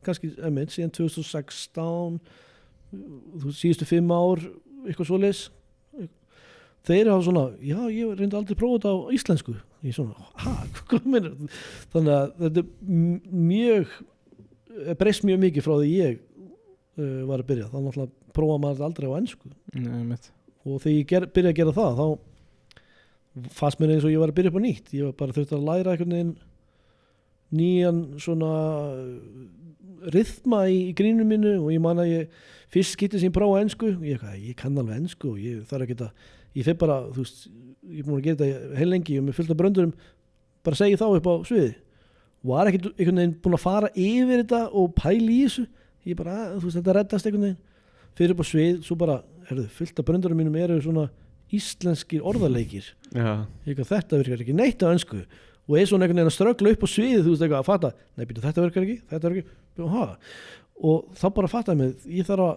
kannski síðan 2016 síðustu 5 ár eitthvað svoleiðis þeir hafa svona, já ég reyndi aldrei að prófa þetta á íslensku ég svona, hvað meinar þannig að þetta mjög breyst mjög mikið frá því ég var að byrja þannig að prófa maður aldrei á ensku og þegar ég byrja að gera það þá fannst mér eins og ég var að byrja upp á nýtt ég var bara þurfti að læra einhvern veginn nýjan svona rytma í grínum mínu og ég man að ég fyrst skipti sem ég prófa ensku ég kann alveg ensku og ég þarf ekki að ég fyrir bara, þú veist, ég er búin að gera þetta heil lengi og mér fullt af bröndurum bara segja þá upp á sviði var ekkert einhvern veginn búin að fara yfir þetta og pæla í þessu ég bara, þú veist, þetta reddast einhvern veginn fyrir upp á svið, svo bara, fullt af bröndurum mínum eru svona íslenskir orðarleikir þetta virkar ekki neitt á ensku og er svona einhvern veginn að ströggla upp á sviði þú veist eitthvað að fatta, nei býtu þetta virkar ekki og þá bara fattaði mig ég þarf að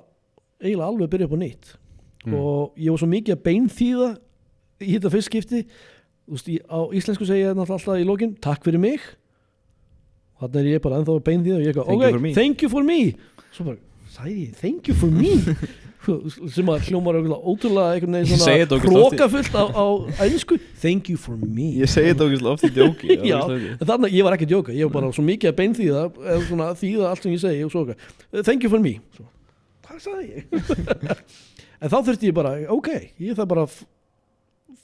eiginlega alveg að byrja upp á nýtt og ég var svo mikið að beinþýða í þetta fyrst skipti þú veist, á íslensku segi ég alltaf í lokin takk fyrir mig og þannig er ég bara ennþá að beinþýða og ég eitthvað, thank you for me svo bara, sagði ég, thank you for me sem að hljómar ótrúlega einhvern veginn svona hrókafullt á einsku thank you for me ég segi þetta okkur oft í djóki já, en þannig ég var ekki að djóka ég var bara svo mikið að beinþýða eða svona þýða allt sem ég segi og svo thank you for me svo, hvað sagði ég en þá þurfti ég bara, ok ég þarf bara að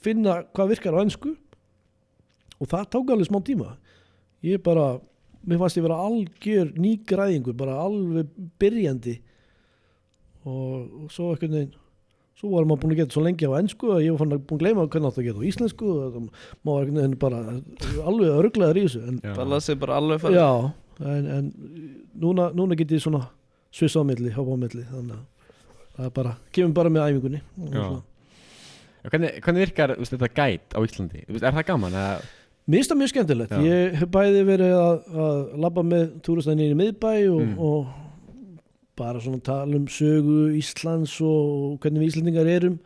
finna hvað virkar á ensku og það tók alveg smá tíma ég bara, mér fannst ég vera algjör nýgræðingur, bara alveg byrjandi og svo einhvern veginn svo var maður búin að geta svo lengi á ensku að ég var búin að gleyma hvernig átt að geta á íslensku og maður var einhvern veginn bara alveg örglaður í þessu það laði sig bara alveg fyrir já, en núna get ég svona svissa á milli, hópa á milli þannig að það er bara, kemur bara með æfingunni hvernig virkar þetta gæt á Íslandi? Er það gaman? Mér finnst það mjög skemmtilegt ég hef bæði verið að labba með túristæðinni í miðbæ og bara svona tala sögu Íslands og hvernig við Íslendingar erum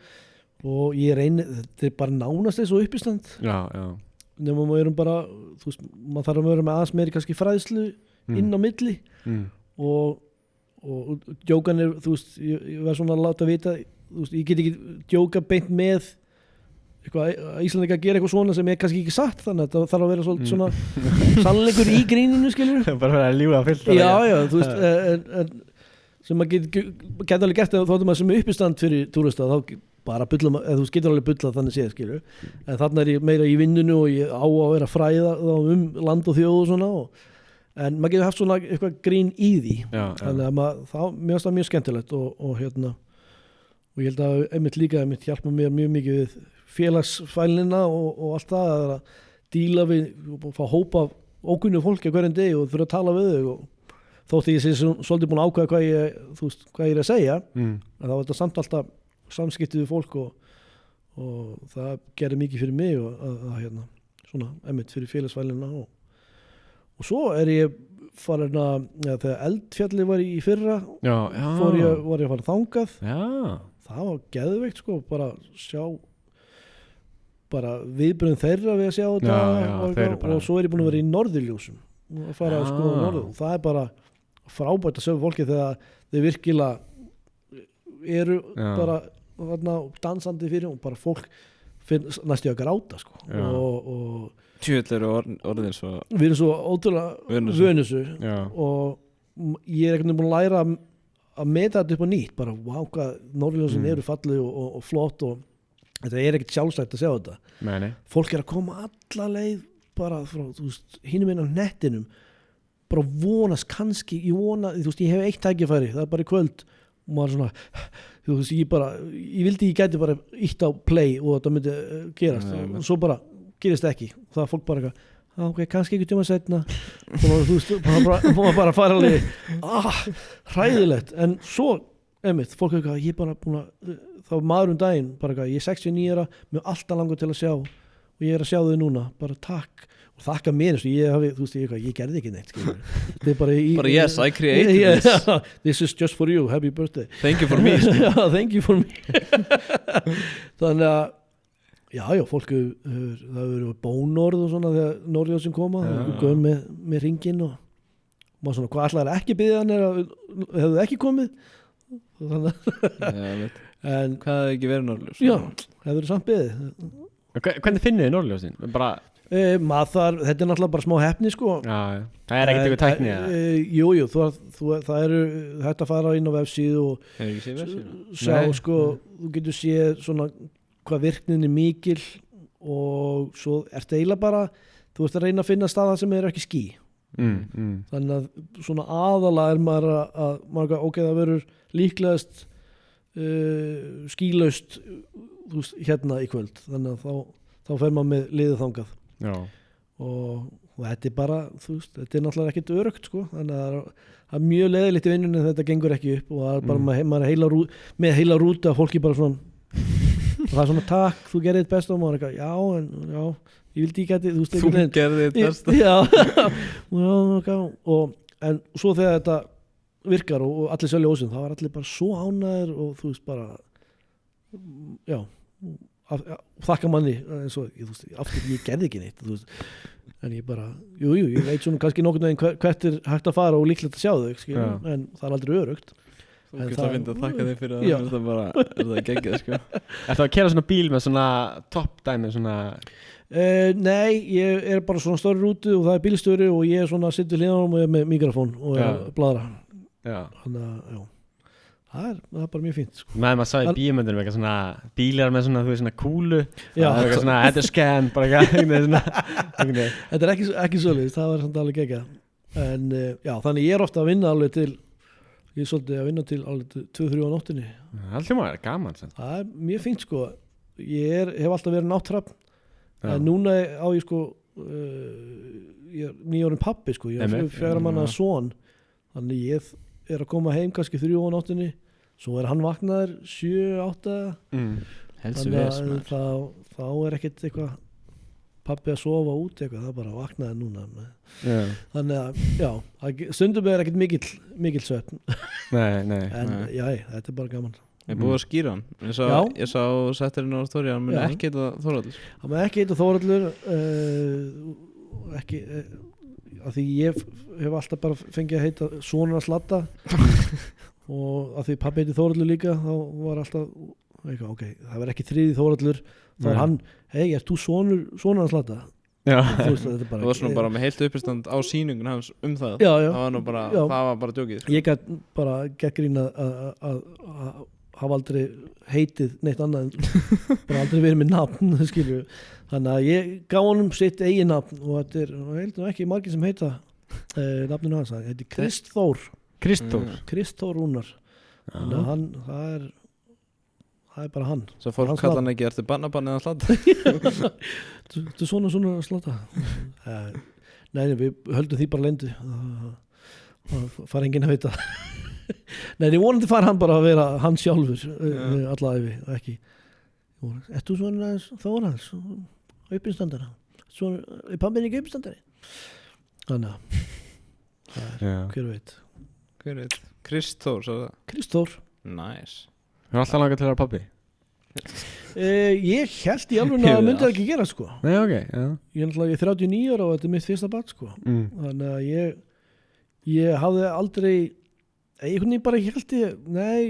og ég reyni, þetta er bara nánast eins og uppistand nema maður erum bara, þú veist, maður þarf að vera með aðeins meiri kannski fræðslu inn á milli og djókan er, þú veist, ég var svona að láta vita, þú veist, ég get ekki djóka beint með eitthvað að Íslandingar gera eitthvað svona sem er kannski ekki satt þannig að það þarf að vera svolítið svona sannleikur í gríninu, skilur bara vera að ljúga fyllt já, þú veist, en sem maður getur alveg gert þó að maður sem er uppistand fyrir túrista þá bara bulla, eða þú getur alveg bulla þannig séð skilur, en þannig er ég meira í vinnunu og ég á að vera fræða land og þjóð og svona en maður getur haft svona eitthvað grín í því þannig að mér finnst það mjög skemmtilegt og ég held að einmitt líka hjálpa mér mjög mikið við félagsfælnina og allt það að díla við og fá hópa ókunnu fólki hverjum degi og þurfa að tala við þau og þótti ég sé svolítið búin að ákveða hvað ég er að segja en þá var þetta samt alltaf samskiptið við fólk og það gerði mikið fyrir mig og svona einmitt fyrir félagsfælina og svo er ég farin að þegar Eldfjalli var í fyrra var ég að fara þangað það var geðveikt sko bara sjá bara viðbröðum þeirra við að sjá þetta og svo er ég búin að vera í Norðurljósum að fara að skoða norður og það er bara frábært að sjá fólki þegar þeir virkilega eru bara dansandi fyrir og bara fólk næstu að gráta sko og tjöld eru orðin svo við erum svo ótrúlega vönusu og ég er ekkert búin að læra að meta þetta upp á nýtt bara hvað Norðurljósin eru fallið og flott og þetta er ekkert sjálfsagt að sjá þetta fólk er að koma alla leið bara frá hinum inn á nettinum bara vonast kannski ég hef eitt tækifæri, það er bara í kvöld og maður svona ég vildi ég gæti bara ítt á play og þetta myndi gerast og svo bara gerist ekki og það er fólk bara ok, kannski ekki tíma setna og bara fara alveg hræðilegt en svo, einmitt, fólk hefur ég bara búin að þá maður daginn, bara ég er 69 ára með alltaf langur til að sjá og ég að sjá þau núna, bara takk og þakka mér eins og ég hafi, þú veist, ég gerði ekki neitt þetta er bara yes, I created this this is just for you, happy birthday thank you for me thank you for me þannig að já, fólk það verið bónorð og svona þegar Norðljósin koma og göm með ringin og maður svona, hvað ætlaði ekki byggði hann hefðu ekki komið þannig en hvað hefði ekki verið Norðljós? Já, hefðu samt byggði Hvernig finnið þið Norðljósin? Bara þetta er náttúrulega bara smá heppni sko. Já, það er ekkert eitthvað tækni Jú, það eru hægt að fara inn á vefsíðu og sjá sko, þú getur séð svona hvað virknin er mikil og svo ertu eiginlega bara þú ert að reyna að finna staða sem er ekki ský þannig að svona aðalega er maður að ok, það verður líklegast skýlaust hérna í kvöld þannig að þá fer maður með liðið þangað og þetta er bara þetta er náttúrulega ekkert öruggt sko, þannig að það er mjög leiðilegt í vinnunni þetta gengur ekki upp og það er bara maður með heila rúta fólki bara svona og það er svona takk, þú gerðið þitt besta og maður er eitthvað, já ég vildi ekki að þú gerðið þitt besta já, en svo þegar þetta virkar og allir selja ósinn, það var allir bara svo ánægir og þú veist bara já þakka manni eins og aftur ég gerði ekki neitt en ég bara, ég veit svona kannski nokkurn veginn hvert er hægt að fara og líklegt að sjá þau en það er aldrei örugt þú getur að vinda að þakka þig fyrir það er það geggið sko Er það að kera svona bíl með svona toppdæmi svona Nei, ég er bara svona stóri rútu og það er bílstjóri og ég er svona sittur hliðanum og ég er með mikrofón og er að bladra þannig að það er bara mjög fínt sko. Maður sá í bíómyndunum eitthvað svona bílar með svona, þú veist, svona kúlu það er eitthvað svona, þetta er scan bara Þetta er ekki svoleiðis, það var samt alveg geggjað en já, þannig ég er ofta að vinna alveg til ég er svolítið að vinna til alveg 2-3 á nóttinni Alltaf maður er gaman sem. Það er mjög fínt sko ég hef alltaf verið nátthrafn en núna á ég sko ég er 9 árin pappi sko ég er 4 manna son þannig ég er að koma heim kannski 3 á nóttinni svo er hann vaknaður 7-8 þannig að þá er ekkert eitthvað pappi að sofa út eitthvað, það bara vaknaði núna þannig að já stundum er ekkert mikill svefn en já, þetta er bara gaman Ég búið að skýra hann ég sá setturinn á stóri hann mun ekki heita Þórhallur hann mun ekki heita Þórhallur ekki af því ég hef alltaf bara fengið að heita sonur að slatta og af því pappi heiti Þórhallur líka þá var alltaf ok, það var ekki 3. Þórhallur þá var hann, ert þú sonur að slatta það var svona bara með heilt uppistand á sýningun hans það það var nú bara, það var bara djókið sko. Ég gæt bara grín að hafa aldrei heitið neitt annað bara aldrei verið með nafn skilju. Þannig að ég gaf honum sitt eigin nafn og þetta er heldur ekki margir sem heita nafninu hans, það heitir Kristór Rúnar þannig að hann, það er bara hann svo fólk kalla hann ekki, ertu bannabann eða slata þú er svona að slata nei, við höldum því bara leyndu það fara enginn að veita nei, ég vonandi fara hann bara að vera hann sjálfur alla æfi og ekki ertu svona Þórhals uppinstandara svona, er pappin ekki uppinstandari þannig að hver veit Kristór Nice Þú er alltaf langað til að vera pappi? Ég held í alveg að það myndi ekki gera sko Nei, okay, Ég er 39 ára og þetta er mitt fyrsta barn sko þannig að ég hafði aldrei einhvern veginn bara held nei,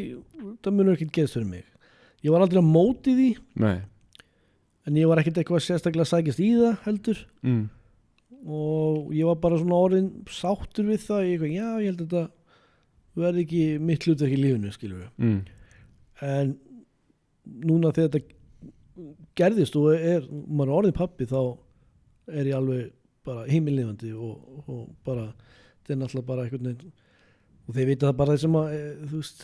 það munur ekkert gerst fyrir mig ég var aldrei á móti því en ég var ekkert eitthvað sérstaklega að sækjast í það heldur og ég var bara svona orðin sáttur við það ég held að þetta verði ekki mitt hlutverk í lífinu skilur við en núna þegar þetta gerðist og maður orðin pappi þá ég alveg bara heimilifandi og bara þetta er náttúrulega bara einhvern veginn og þeir vita það bara þeir sem að þú veist,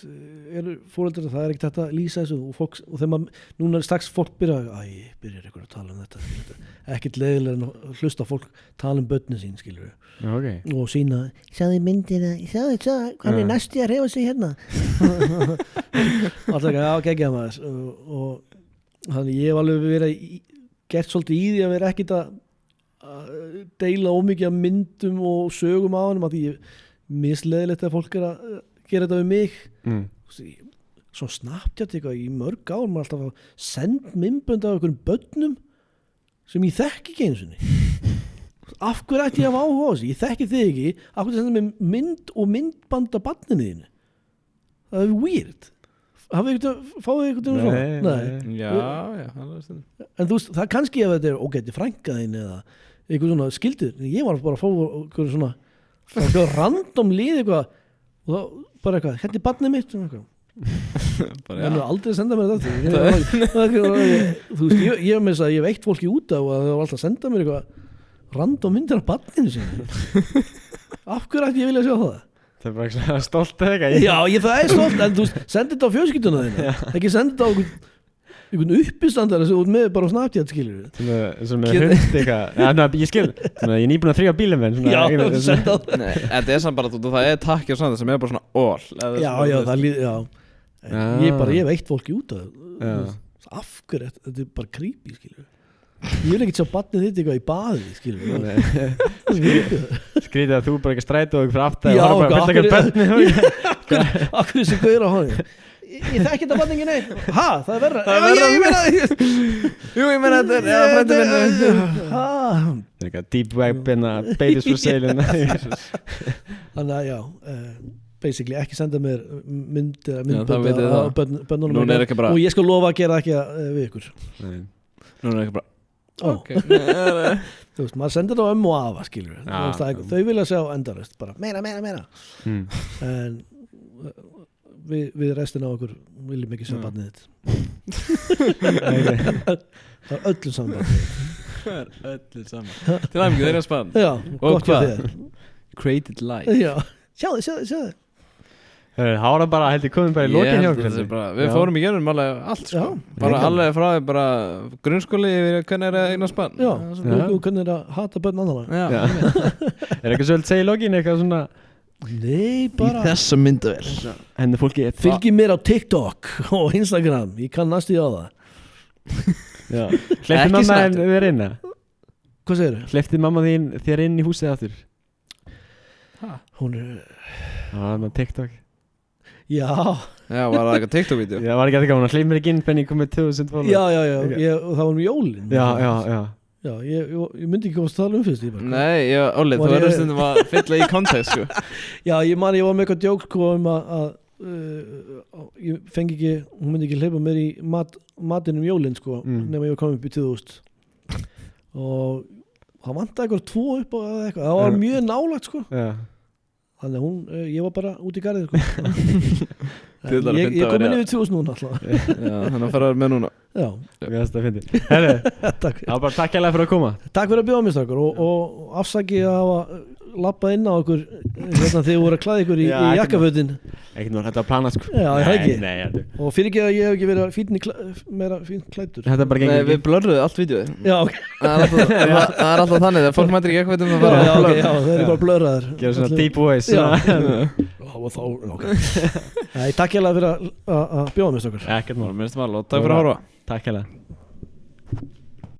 eru foreldrar það ekkert þetta að lýsa þessu og þegar maður, núna strax fólk byrjar eitthvað að tala þetta ekkert leiðilega að hlusta fólk tala börnin sín skilur og sína, sjáðu myndina sjáðu, hann næstu að reyfa sig hérna alltaf ekki, ekki að maður og þannig ég hef alveg verið gert svolítið í því að vera ekkit að deila ómikið af myndum og sögum á hann, að því misleðilegt að fólk að gera þetta við mig svo Snapchat eitthvað í mörg ár, maður alltaf að senda myndbönd af einhverjum börnum sem ég þekki ekki einu sinni. Af hverju ætti ég að hafa áhuga á þessu? Ég þekki þig ekki, af hverju senda mér mynd og myndband af barninu þínu? Það weird. Fáðu þið eitthvað svona? Nei. Já, en þú veist, það kannski ef þetta ok, þetta frænka þín eða eitthvað svona skildir, ég var bara að fá eitthvað svona random lið eitthvað og þá bara eitthvað, hérna barnið mitt svona eitthvað. Það er aldrei að senda mér þetta þú veist, ég hef með þess að ég hef eitt fólki út á og það var alltaf að senda mér eitthvað random myndir af barninu sinni. Af hverju ætti ég vilja sjá það? Það er bara eitthvað stolt eða eitthvað. Já, það er stolt, en þú veist, sendi þetta á fjölskylduna þína, ekki sendi þetta á einhvern uppistandara sem út með bara á Snapchat, skilur við. Sem er hund eitthvað, ég skil, ég er nýbúin að 3 bílum en já, senda á þetta er samt bara, það er takkja samt sem er bara svona all. Já, það líður, já. Ég hef eitt fólki út af hverju, þetta er bara creepy, skilur við. Ég vil ekki sjá barnið þitt eitthvað í baði, skilur við. Skrítið að þú bara ekki strætið og fyrir aftæð og bara fyllt eitthvað börni. Akkur þessi gauður á honum. Ég þekki þetta barnið ekki neitt. Það er verra. Ég meina þetta er frændi minn. Það er eitthvað deep web in a babies for sale. Þannig að já, basically ekki senda mér myndbönd á bönnunum og ég skal lofa að gera ekki við ykkur. Nú er ekki bara okay. Þú veist, maður sendir það á ömmu og afa, skilur þau vilja sjá endalaust, bara meira en við restin á okkur viljum ekki sjá barnið þitt. Það er öllum saman til aðeins þeirra spann og hvað created life sjáðu Það var bara, held ég komum bara í lokin hjá okkur. Við fórum í gerum alveg allt, sko. Bara alveg frá því bara grunnskóli yfir hvernig er að eigna spann. Já, og hvernig er að hata börn annarlega. Er eitthvað svolítið segja í lokin, eitthvað svona? Nei, bara. Í þessa myndavél. Henni fólki. Fylgi mér á TikTok og Instagram, ég kann næstu á það. Hleypti mamma þér inn? Hvað segir þau? Hleypti mamma þér inn í húsið aftur? Hún er... Það TikTok. Já, var það eitthvað TikTok-vídeó? Já, var ekki eitthvað, hún hleypir ekki inn Benny komið 2000 fólk. Já, það var jólin. Já, ég myndi ekki komast að tala fyrst. Nei, Óli, þú verður stundum að fylla í kontekst, sko. Já, ég man, ég var með eitthvað djók, sko, að ég fengi ekki, hún myndi ekki hleypa mér í matinn jólin, sko, nema ég var komin upp í 2000. Og það vantaði eitthvað 2 upp á eitthvað, það var mjög nálægt, sko. Já. Þannig að ég var bara út í garðið ég kom inn yfir 2000 núna alltaf. Þannig að fara með núna. Já, það fyndi. Takk hérlega fyrir að koma. Takk fyrir að bjóða mér strákar og afsaki að hafa labbað inn á okkur þegar þið voru að klæða ykkur í jakkafötin. Ekkert nú, þetta var planað, sko. Já, ég hef ekki. Nei, og fyrir ekki að ég hef ekki verið meira fín klæddur. Þetta bara gengið. Nei, við blurruðu allt vídeoið. Já, ok. Það er alltaf þannig, þegar fólk mætir í jakkafötum það bara blurra. Já, það er bara blurraður. Gera svona deep voice. Takk hérlega fyrir að bjóða mér strákar. Ekkert mál. Takk fyrir að horfa. Takk hérlega.